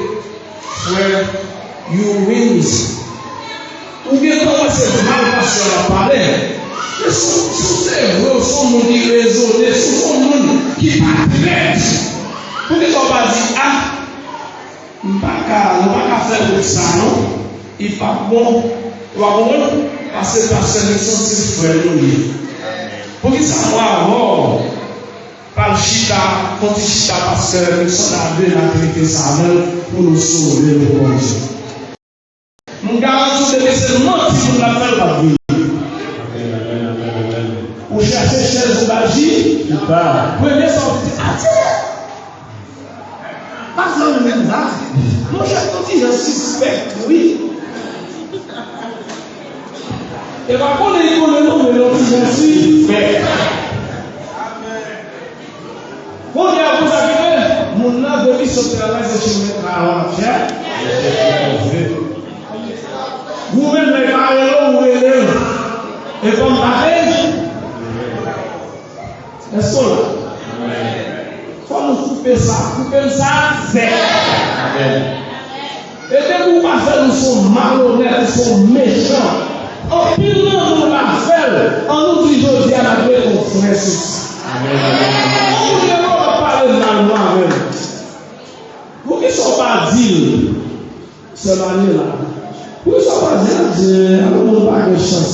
frère, you wins. Ou bien comment c'est mal parce qu'on a parlé. Mais sous ces vrais, sont monde qui raisonnent, sont monde qui partent. Pour qu'ils soient pas dit, ah, on ne va pas faire ça, non? Il n'est pas bon. Parce que personne ne sont frères. Pour qu'ils soient avant. Par Chita, contre Chita, parce que nous sommes arrivés à la vérité pour nous sauver le bon Dieu. Nous garantissons que c'est le menti pour la faire la vie. Vous cherchez chez Zoubaji, prenez sortir. Pas le même là. Mon cher petit, je suspect, oui. Et par contre, il faut le nom de l'autre, je suspect. Quand il y a vous arrivez, mon âme de vie sur le travail, c'est chez le travail. Vous-même, les parents, vous élèvez. Et comme pareil, est-ce qu'on l'a? Il faut nous couper ça, c'est. Et dès que vous passez, nous sommes malhonnêtes, nous sommes méchants. En pile, nous la fait, en nous disant, je dis à la paix, on ferait ceci. On ne peut pas parler de avec vous qui ne sont pas dit, ce manière-là. Vous ne sont pas dit, on n'a pas de chance,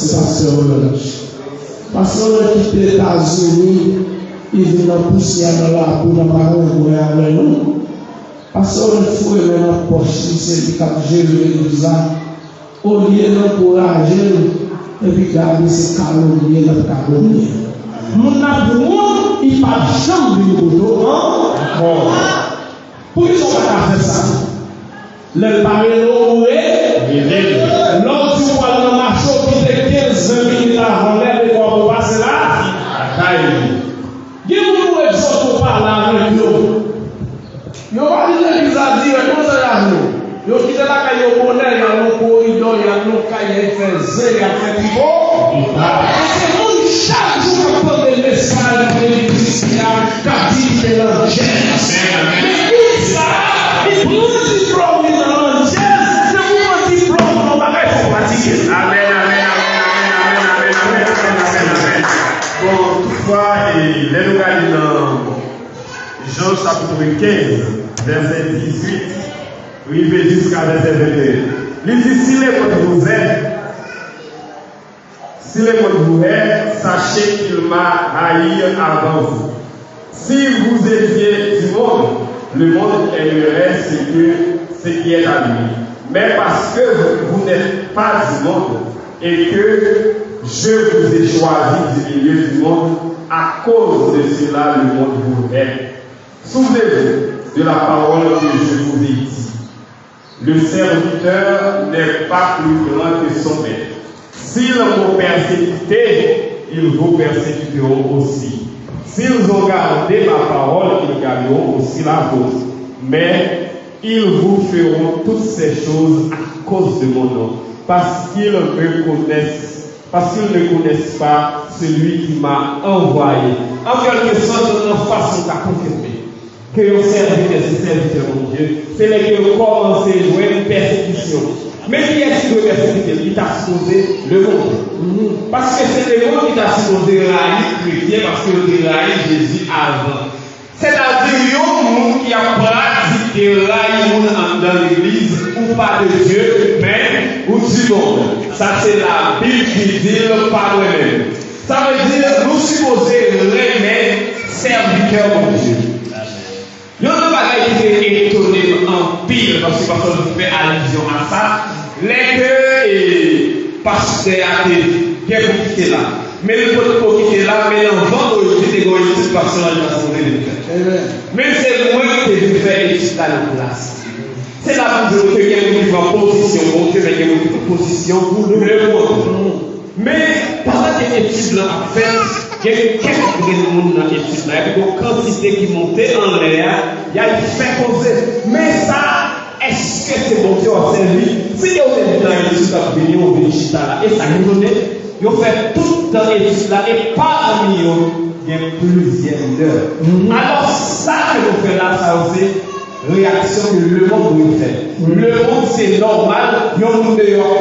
parce qu'on a quitté les États-Unis, ils viennent pousser dans la pour nous parler avec nous. Parce qu'on a fouillé dans notre poche, c'est le cap Jésus, au lieu d'encourager, et puis garder ces calomniers, notre calomnie. Mon amour, il ne va jamais du boulot. Pour qu'ils ne soient pas faire ça. Le parler l'autre tu vois dans ma show qui était 15 minutes avant l'air de quoi passer là. Dis-nous où est-ce qu'on parle avec nous. Yo va dire qu'ils a dit comment ça là nous. Yo qui est là quand yo bonnet, yo no corridor, yo no cahier fait zé, yo fait pivot. C'est nous chaque jour qu'on prend des messages de l'église qui a dit que l'angèle. Mais tout ça, il nous diplôme dans l'angèle, c'est pour un diplôme on va être fatigué. Amen. Bon, toutefois, et les localités dans Jean chapitre 15, verset 18, arrivé jusqu'à verset 21. Il dit, si les mots vous êtes, sachez qu'il m'a haï avant vous. Si vous étiez du monde aimerait ce qui est à lui. Mais parce que vous n'êtes pas du monde et que je vous ai choisi du milieu du monde, à cause de cela, le monde vous aime. Souvenez-vous de la parole que je vous ai dit. Le serviteur n'est pas plus grand que son maître. S'ils vous persécutent, ils vous persécuteront aussi. S'ils ont gardé ma parole, ils garderont aussi la vôtre. Mais ils vous feront toutes ces choses à cause de mon nom, parce qu'ils ne connaissent pas celui qui m'a envoyé. En quelque sorte, de notre façon à confirmer que le serviteur, mon Dieu, c'est les qui ont commencé à jouer une persécution. Mais qui est-ce qui doit persécuter? Il t'a supposé le monde. Parce que c'est le monde qui t'a supposé railler chrétien, parce que le railler Jésus avant. C'est-à-dire, un monde qui a pratiqué railler dans l'église, ou pas de Dieu, mais ou du monde. Ça, c'est la Bible qui dit pas nous-mêmes. Ça veut dire, nous supposons remettre serviteur de Dieu. Il y a un bagage qui est étonné en pile, parce que parfois je fais allusion à ça. Les deux pasteurs qui ont quitté là. Mais le pot qui est là, mais l'enfant qui est égoïste, parce que mais c'est moi qui ai fait étude à la place. C'est là que quelqu'un qui va en position, mon Dieu, mais quelqu'un qui va en position pour le monde. Mais pendant que l'étude là a fait, il y a eu quelques monde dans l'étude là, il y a une quantité qui montait en l'air, il y a eu fait poser. Mais ça, est-ce que c'est bon Dieu a servi? Si vous êtes dans l'étude là, vous venez au Véchita là, et ça nous donne, vous faites tout dans l'étude là, et parmi eux, il y a plusieurs heures. Alors, ça que nous faisons là, ça aussi, réaction que le monde doit faire. Le monde, c'est normal, il n'y a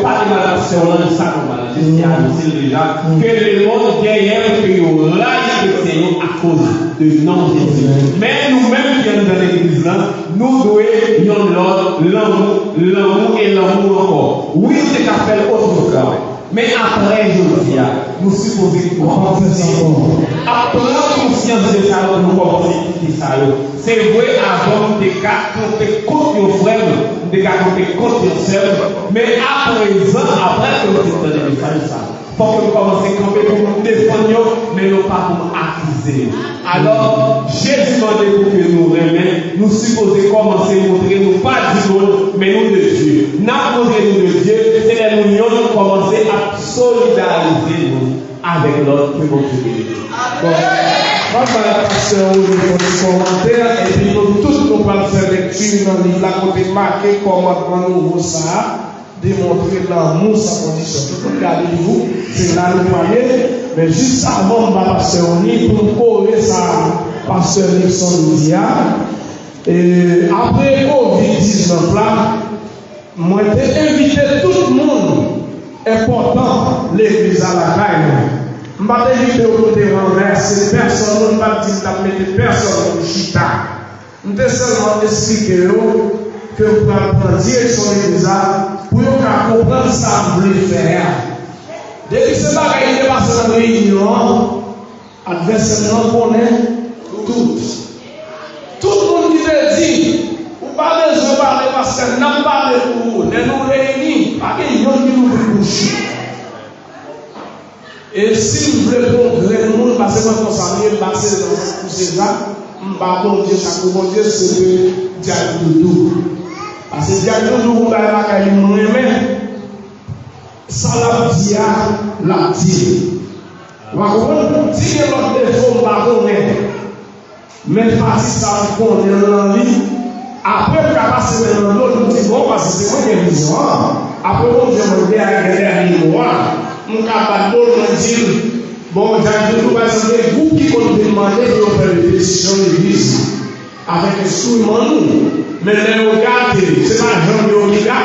pas de maladation dans ça normal. Je dis à vous déjà que le monde gagne que il raille à cause de non-Jésus. Mais nous-mêmes qui sommes dans l'église là, nous devons l'amour et l'amour encore. Oui, c'est qu'à faire autre travail. Mais après, je dis, nous supposons après conscience de ça, nous commençons à quitter ça. C'est vrai, avant de compter contre nos frères, de compter contre nos sœurs, mais à présent, après que nous avons des messages, ça. Il faut que nous commençons à camper pour nous défendre, mais non pas pour nous accuser. Alors, Jésus m'a dit pour que nous remettions, nous supposons commencer à montrer nous pas du monde, mais nous de Dieu. Nous montrer nous de Dieu, c'est la union nous commencer à solidariser nous avec l'autre que mon Dieu. Bon, on va faire la pasteur pour les commentaires, et puis nous tous nous allons faire lecture dans le livre, la côté marqué comment nous ça. Démontrer l'amour sans condition. Tout le monde vous, c'est là le moyen. Mais juste avant, on va passer au nid pour corriger ça, pasteur Nixon Loudia. Et après Covid-19 là, moi j'ai invité tout le monde important, l'église à la caille. Je ne vais pas inviter au côté renversé, personne, je ne vais pas dire que personne au chita. Je vais seulement expliquer que vous allez direction de l'église pour comprendre ce que vous voulez faire. Depuis ce matin, il est passé dans la réunion, l'adversaire nous connaît tout. Tout le monde qui te dit, vous parlez, je parle parce que nous parlons pour vous, nous réunissons, parce qu'il y a qui nous couche. Et si vous voulez progresser, nous allons passer dans le salon, passer dans ces gens, nous allons dire chaque bon Dieu, c'est le diable de tout. Parce que diable nous va la caille nous aimer. Ça la dit la dit. Va comprendre si l'autre défaut pas connaître. Mais parti ça connaît dans vie. Après passer dans l'autre nous dit bon parce que c'est moi qui ai vision. Après on vient me dire derrière moi. On capable de dire bon diable nous va c'est vous qui comptez demander de faire des décisions de l'église avec instrument nous. Mais les regardez, c'est pas Jean de Oliga.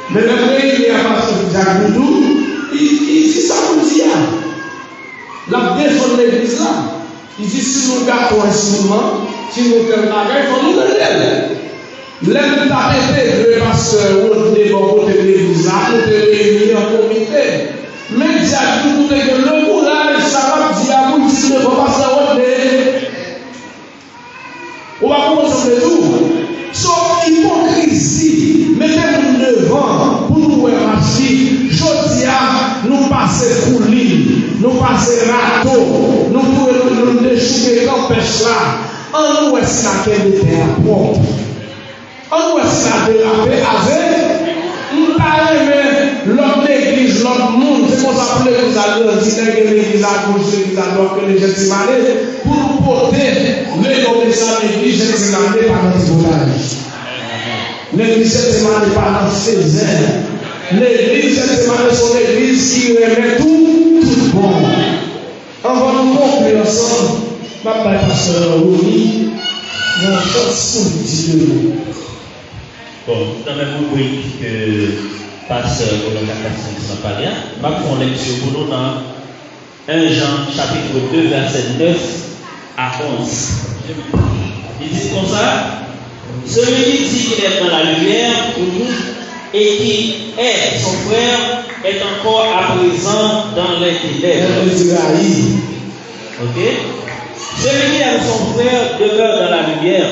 Mais le pays est à partir de Jacques Boudou, il dit ça pour dire. La défense de l'église là. Il dit si nous gardons un instrument, si nous faisons la guerre, il faut nous donner. L'un d'arrêter le pasteur ou des bons côtés de l'église là, nous devons réunir un comité. Mais Jacques Boudou, le mot là, ça va dire à vous, si le pasteur on va commencer de tout. Sauf hypocrisie, mettez-nous devant pour nous marcher. Jodia, nous passer coulis, nous passer râteau, nous pouvons nous déchouer comme pêche là. En nous, est-ce qu'elle était à propre? En nous, est-ce qu'elle dérapé avec? Nous parlons l'autre église, l'autre monde, c'est pour ça que l'église a l'église à gauche, l'église à droite, que les gens s'y malais, pour nous porter les obéissants de l'église, je s'y malais par notre volage. L'église s'y malais par notre césaire. L'église s'y malais sur l'église qui remet tout bon. On va nous conclure ensemble, papa et pasteur Rouni, mon chance pour Dieu. Bon, dans la même rubrique que pasteur Roland Capacin sans parler, je vais faire une lecture pour nous dans 1 Jean chapitre 2 verset 9 à 11. Il dit comme ça, celui qui dit qu'il est dans la lumière et qui est son frère est encore à présent dans les ténèbres. Ok? Celui qui aime son frère demeure dans la lumière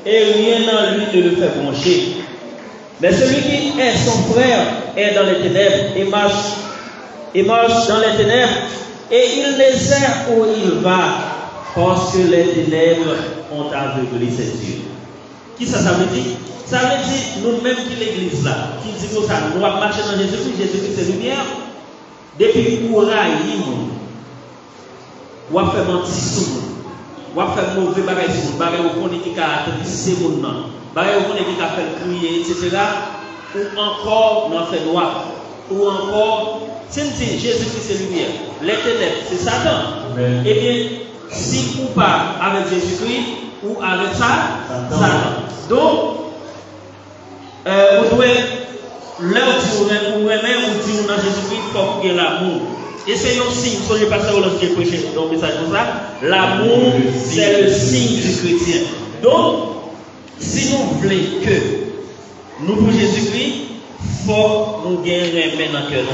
et rien en lui ne le fait broncher. Mais celui qui est son frère est dans les ténèbres et marche dans les ténèbres et il ne sait où il va parce que les ténèbres ont aveuglé ses yeux. Qui ça veut dire? Ça veut dire nous-mêmes qui l'église là, qui dit que ça, nous allons marcher dans Jésus-Christ, Jésus-Christ c'est lumière. Depuis qu'on raille, on va faire mentir sur nous. On va faire mauvais bagages sur nous. Bagages au fond qui a tristesse mon nom. Bagages au fond qui a fait crier, etc. Ou encore dans fait noir. Ou encore, si on dit Jésus-Christ c'est lumière, les ténèbres c'est Satan. Eh bien, si ou pas avec Jésus-Christ ou avec ça, Satan. Donc, vous devez, là où vous aimez, vous dites dans Jésus-Christ, il faut qu'il y ait l'amour. Et c'est un signe, si je passe à l'autre qui prêché dans le message comme ça, l'amour, c'est le signe du chrétien. Donc, si nous voulons que nous pour Jésus-Christ, il faut nous gagner dans le cœur.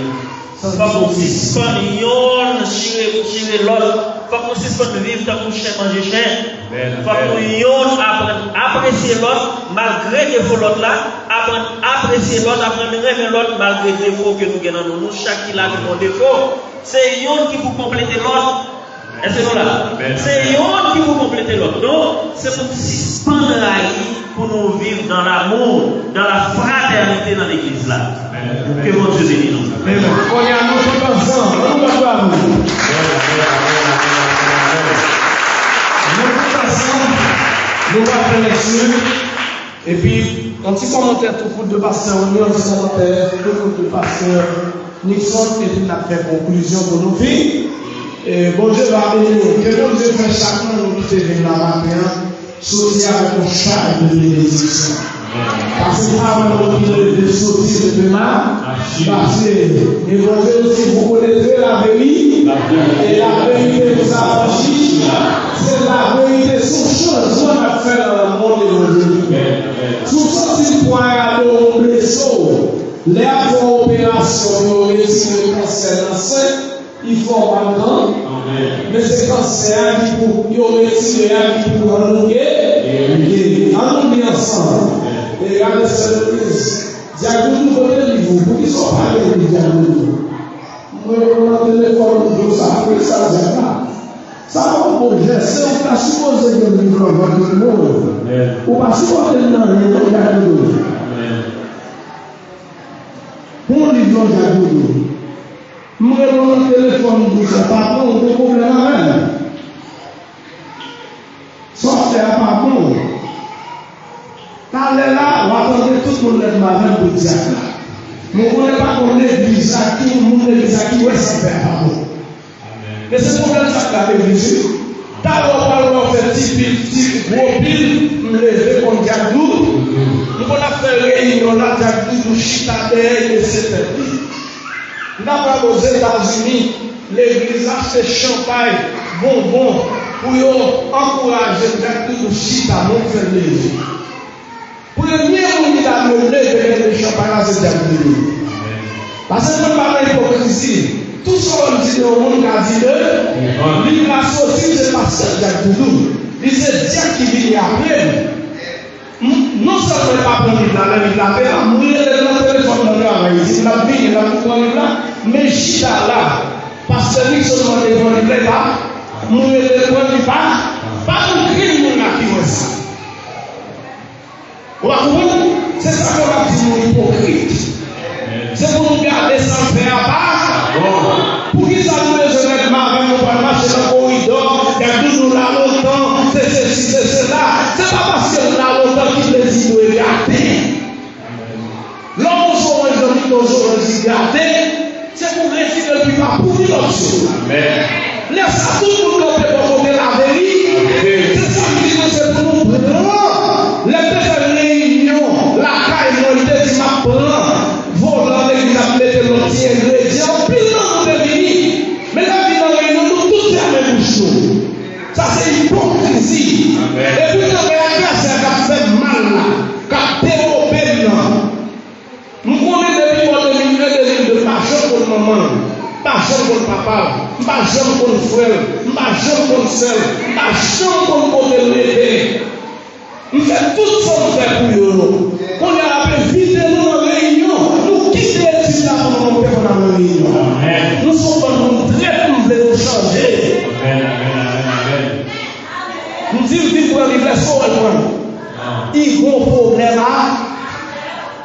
Faut qu'on suspende yon, chire l'autre. Faut qu'on suspende vivre tant qu'on chien manger chien. Faut qu'on yon apprécier l'autre malgré les défauts l'autre là. Apprécier l'autre, apprendre aimer l'autre malgré les défauts que nous avons. Nous, chaque qui a nos défauts, c'est yon qui vous compléter l'autre. Est-ce que là? C'est yon qui vous compléter l'autre. Donc, c'est pour suspendre pour nous vivre dans l'amour, dans la fraternité dans l'église là. Que mon Dieu bénisse nous. On y a notre ensemble. Nous allons faire lecture. Et puis, un petit commentaire tout court de pasteur, un petit commentaire tout court de pasteur Nixon, et puis on a fait conclusion pour nos filles. Et bon Dieu va bénir. Que bon Dieu fait chacun de nous qui est là matin, sortir avec un charme de bénédiction. Parce que avant de sortir de demain, parce que et bon Dieu aussi vous connaîtrez la vérité, et la vérité vous affranchit. C'est la vérité sur chose qu'on a fait dans le monde aujourd'hui. Sous ce point à nos blessures, les opérations qui réussissent le cancer dans le sein, il faut maintenant. Mais c'est cancer qui pour réussir qui pour enlever et enlever ensemble. Et regardez cette église. Diagoudou côté niveau, pour qu'ils soient pas les Diagoudou. Moi, on a téléphone pour ça, après ça, ça va pour gester, on va supposer que nous avons votre monde. On va supposer que nous avons Diagoudou. Pour les gens Diagoudou. Moi, on a téléphone pour ça, par contre, on a un problème avec. Sortez à par contre. Quand elle est là, on va attendre tout le monde être malin pour dire ça. Mais on ne connaît pas qu'on l'église à qui, le monde l'église à qui, où est-ce qu'on fait pardon. Mais c'est pour ça que l'église, d'abord, on fait petit, gros pile, on lever comme Diagoudou. On a fait réunion là, Diagoudou, Chitadé, etc. Nous avons aux États-Unis, l'église a fait champagne, bonbons, pour encourager Diagoudou, Chitadé, à faire l'église. Pour le mieux, on a levé le champagne, c'est Diagoudou. Parce que nous parlons d'hypocrisie. Tout ce qu'on dit au monde a dit l'île a sorti, c'est parce que Diagoudou. Il c'est Dieu qui vient après. Non seulement pas pour l'île, il a fait la mouille, le téléphone dans le il a vu, il a vu là, mais Chita là, parce que lui seulement devant le plaît pas, mouille le téléphone pas un crime qui voit ça. Vous comprenez? C'est ça qu'on a dit, mon hypocrite. C'est pour nous garder sans faire à part. Pour qu'ils s'en besoin d'être marins, nous pas marcher dans le corridor, il y a toujours là longtemps, c'est ceci, c'est cela. C'est pas parce que là longtemps qu'il les dit de garder. L'homme soit un jour, nous sommes garder, c'est pour réussir depuis pas pour une autre chose. Laisse ça tout le monde pour côté la vérité. C'est ça qui dit que c'est pour nous prendre. Les deux réunions, la caille, on dit ma prend. Volant l'église a plaidé l'anti ingrédient, puis non, on est fini. Mais la vie dans la réunion, nous tous la même chose. Ça c'est hypocrisie. Et puis quand la classe a fait mal là, qui a développé là. Nous connaissons depuis mon demi de marcher pour le maman, marcher pour le papa, marcher pour le frère, marcher pour le sœur, marcher pour le côté de l'aider. Nous faisons tout ça pour eux. On a appelé vite nous dans la réunion. Nous quittons les là pour nous monter dans la réunion. Nous sommes très nous voulons changer. Nous disons vite pour arriver à ce point. Il y a un problème là.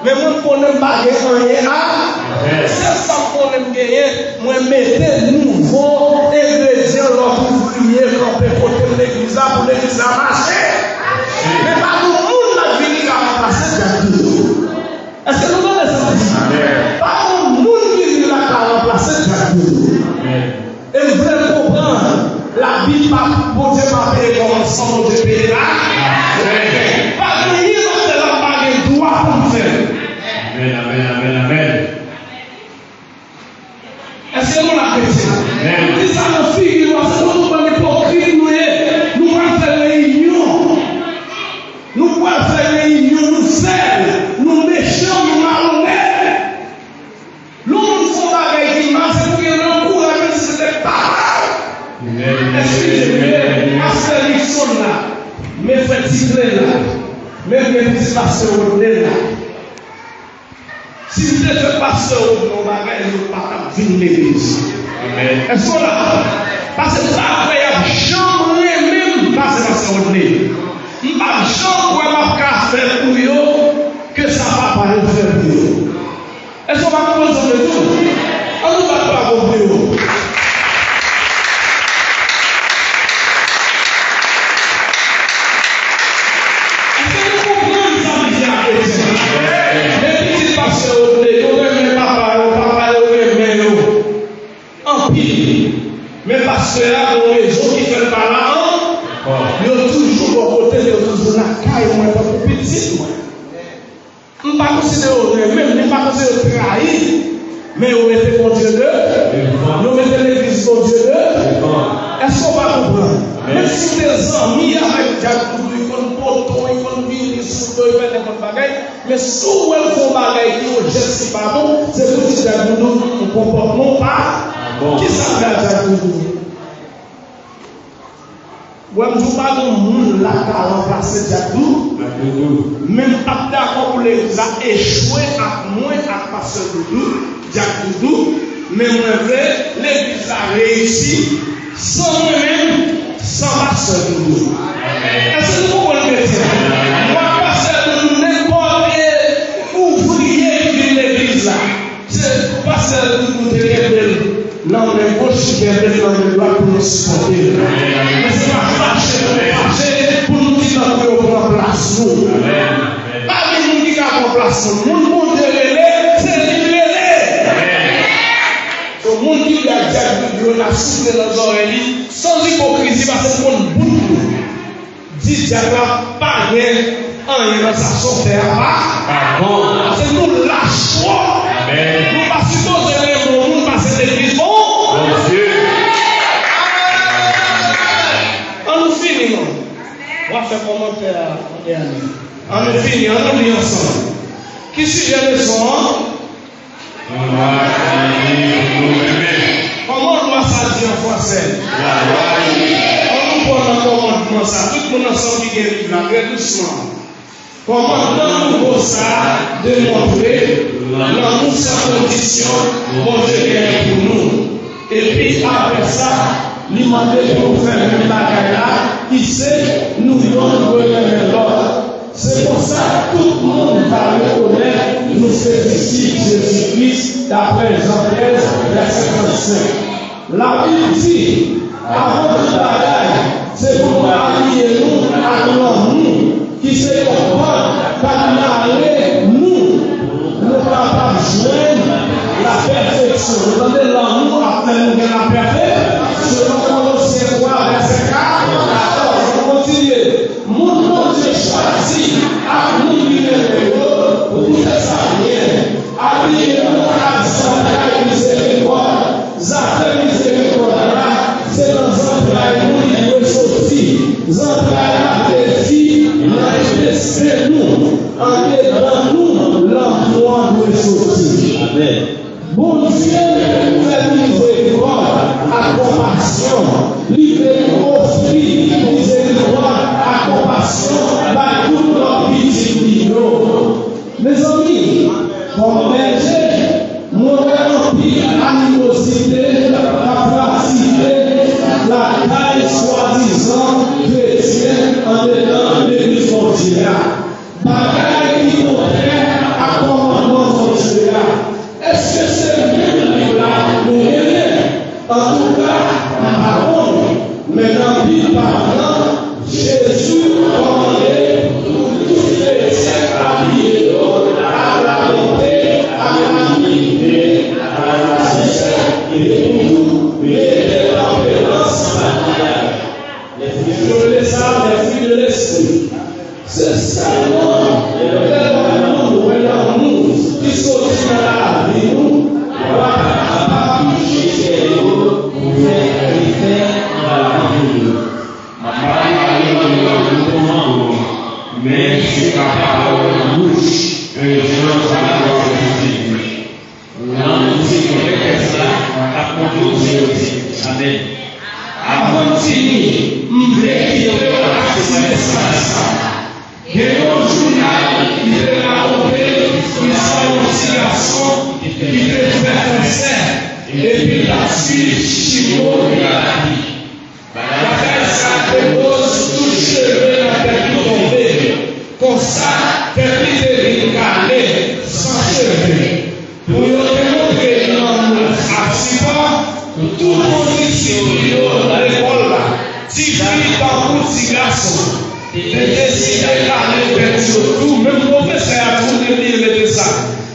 Mais moi, pour ne pas gagner rien, c'est ça qu'on aime gagner. Moi, mettez nouveau ingrédient dans le lumière qu'on peut porter l'église là pour l'église à marcher. Mais pas tout le monde n'a venu à remplacer Diagoudou. Est-ce que nous donnons ça? Pas tout le monde qui vient à remplacer Diagoudou. Et vous voulez comprendre, la Bible pour Dieu m'a payé comme ensemble de pays là. Pas de rien dans la bague droit pour me faire. Amen. Est-ce que nous l'avons fait? Nous disons à nos filles, nous sommes hypocrites, nous allons faire réunion. petit pasteur Rodney là. Si vous êtes pasteur Rodney, on va pas venir l'église. Est-ce qu'on l'a? Parce que ça, après, j'aimerais même passer pasteur Rodney. Je ne vais pas faire pour eux que ça va pas le faire pour eux. Est-ce qu'on va comprendre de tout? On ne va pas comprendre. Mais parce que là, les gens qui font par là, ils ont toujours au côté, ils ont toujours la caille, moi, pas pour petit, moi. Je ne ne pas considérer même, ne pas considérer trahi, mais on mettait mon Dieu de, on mettait l'église mon Dieu de. Est-ce qu'on va comprendre? Même si des amis avec Jacques, ils font poton, ils font vivre, ils font des bagailles, mais si vous font des bagailles qui ont geste pas bon, c'est pour dire Jacques Doudou, on comportement pas. Qui ça fait Jacques Doudou? Ouais, je ne veux pas que le monde là qui a remplacé Jacques Doudou, même pas d'accord pour l'église a échoué à moins à passer Doudou, Jacques Doudou, mais moi, l'église a réussi sans moi-même, sans passer Doudou. Est-ce que vous comprenez ça? Moi, passer Doudou, n'importe quel ouvrier qui vient de l'église là, c'est passer Doudou de l'église. Non, mais moi, je suis bien dans le droit pour nous supporter. Mais c'est pas fâché pour nous dire qu'on prend place. Pas de nous dire qu'on prend place. Le monde de c'est libéré. Le monde qui a déjà a soufflé dans les oreilles, sans hypocrisie, parce que le monde bout. Dit Dieu pas rien dans sa sortie. C'est nous lâchons. Nous pas supposer le monde passer l'église. On nous finit, non? On va faire commentaire. On nous finit, on nous lit ensemble. Qui sujet le son? Comment on doit ça dire en français? On nous prend un commandement ça. Tout le monde ensemble qui est là, très doucement. Commandant-nous ça de montrer l'amour sans condition, mon Dieu est pour nous. Et puis après ça, lui demander pour faire une bagaille là, qui sait, nous devons regarder l'autre. C'est pour ça que tout le monde va reconnaître, nous faisons ici Jésus-Christ, d'après Jean 13, verset 35. La Bible dit, avant de bagaille, c'est pour marier nous à l'amour, qui se comprend, car nous, nous pas joindre la perfection. Vous entendez l'amour après nous la perfection. Selon Colossiens 3, verset 4, on continue. Mon Dieu choisit à nous libérer pour tout ça bien. Habillez-nous à la miséricorde. Zafé miséricorde, c'est dans un travail nous qui veut sortir. Zafé la défi, la nous, en aidant nous, l'emploi doit sortir. Amen. Bon Dieu, fait miséricorde à compassion. Libérez offrir miséricorde à compassion par tout notre petit niveau. Mes amis, comme berger, mon rempli animosité, capacité, la taille soi-disant chrétienne en dedans l'église foncière. Bagaille qui contraire à commandement foncier. Est-ce que c'est même là nous aimer? En tout cas, parole, mais dans la vie parlant, Jésus commandait pour tous les siècles habillés à la bonté, à la dignité, à la justice et pour nous, mais de l'empérance matérielle. Les fruits de l'esprit. C'est seulement l'amour qui sortit dans la vie, nous, mais c'est capable de bouche et les gens sont là pour Amen. Avant de finir, je vais dire que la te l'a trompé, il soit un petit garçon qui te fait concert, et puis la suite, Chico, il a dit. Bagaille ça dépose tout cheveux dans la tête tombée. Comme ça, tête de calé, sans cheveux. Pour nous démontrer notre accident, tout le monde ici, à l'école là, si fille dans petit garçon, de décider d'aller vers tout, même le professeur a tout de ça,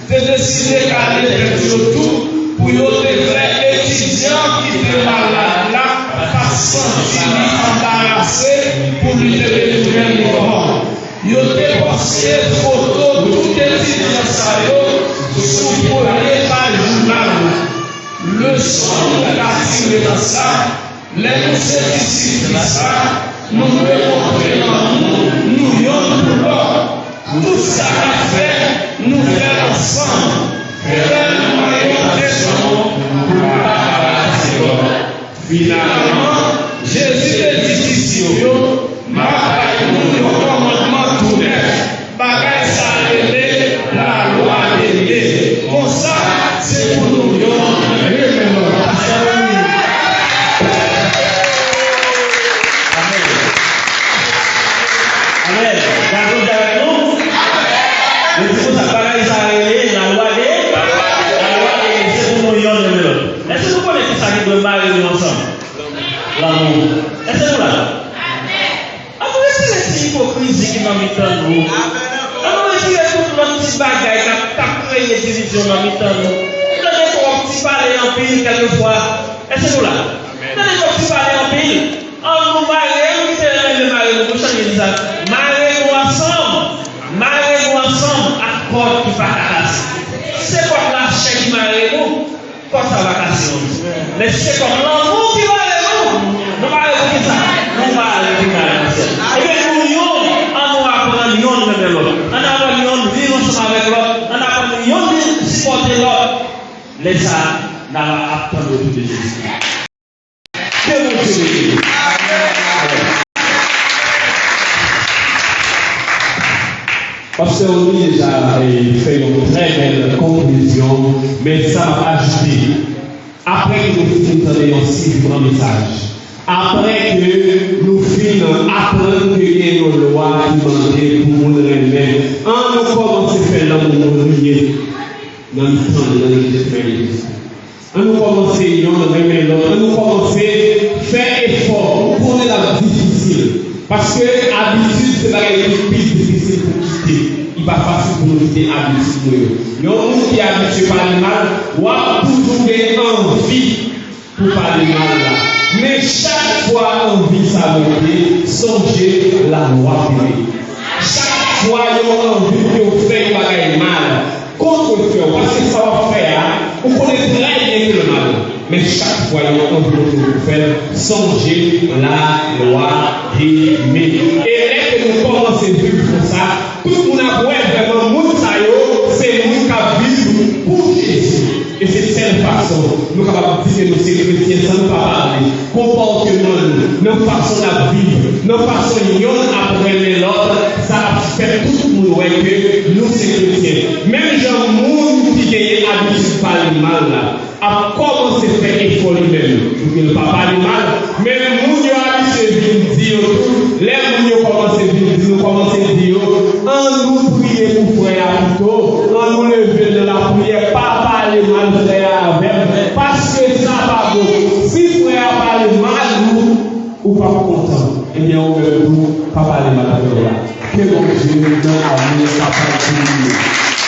de décider d'aller vers tout, pour nous déclarer étudiants qui étaient malades là, pas sentir embarrassé pour lui découvrir le corps. Ils ont déposé photos de tout étudiant ça, sous premier par journal. Le son de la tirée dans ça, les disciples ça, nous nous pour l'or. Tout ça a fait, nous faire ensemble. Finalement, Jésus est difficile. Ma nous commandement tout neuf. Bagaille ça la loi de comme ça, c'est pour nous. L'amour. Est-ce que nous là? Après, c'est l'hypocrisie qui m'a mis dans nous. Alors, je vais tout notre petit bagage qui a créé des divisions dans nous. Vous avez un petit parler en pile quelquefois. Est-ce que nous là? Vous avez un petit parler en pile. En nous marier, nous sommes mariés, nous changeons ça. Mariez-nous ensemble, à corps qui va casser. C'est comme la chair qui marie nous, quand ça va casser. Mais c'est comme l'amour qui va. Nous allons ça. Nous allons et bien, nous apprendre de l'autre. On apprend de vivre ensemble avec l'autre. On apprend de supporter l'autre. Les ça, nous allons apprendre de tout de Jésus. Que vous Dieu. Parce qu'on a déjà fait une très belle conclusion, mais ça va ajouter. Après que nous finissons aussi un message. Après que nous finissons apprendre que il y a une loi qui demande pour nous remettre, on nous commence à faire l'amour lié dans le temps de l'église. On nous commence à remettre l'autre, on nous commence à faire effort pour qu'on ait la difficile. Parce que l'habitude, c'est la plus difficile pour quitter. Il va facile pour nous quitter l'habitude. Mais on qui est habitué par le mal, on a toujours envie pour parler mal là. Mais chaque fois on vit sa volonté, songez la loi divine. Chaque fois on a envie de faire un mal contre le cœur, parce que ça va faire, on connaît très bien que le mal. Mais chaque fois on a envie de faire, songez la loi divine. Et là que nous commençons à vivre pour ça, tout le monde a vraiment c'est nous qui vivons pour Jésus. Et c'est cette façon, nous sommes capables de dire que nous sommes chrétiens sans nous parler. Comportement, nos façons de vivre, nos façons de vivre après l'autre, ça fait tout le monde que nous sommes chrétiens. Même Jean Moun qui a l'habitude de parler mal, a commencé à faire effort lui-même pour qu'il ne parle pas mal. Même Moun a l'habitude de dire, les Moun commencent à dire, en nous prier pour frère plutôt, en nous lever de la prière, pas parler mal frère avec, parce que ça va beau. Si frère parle mal, nous, ou pas content, eh bien on veut nous pas parler mal avec là. Que bon Dieu donne à nous la parole.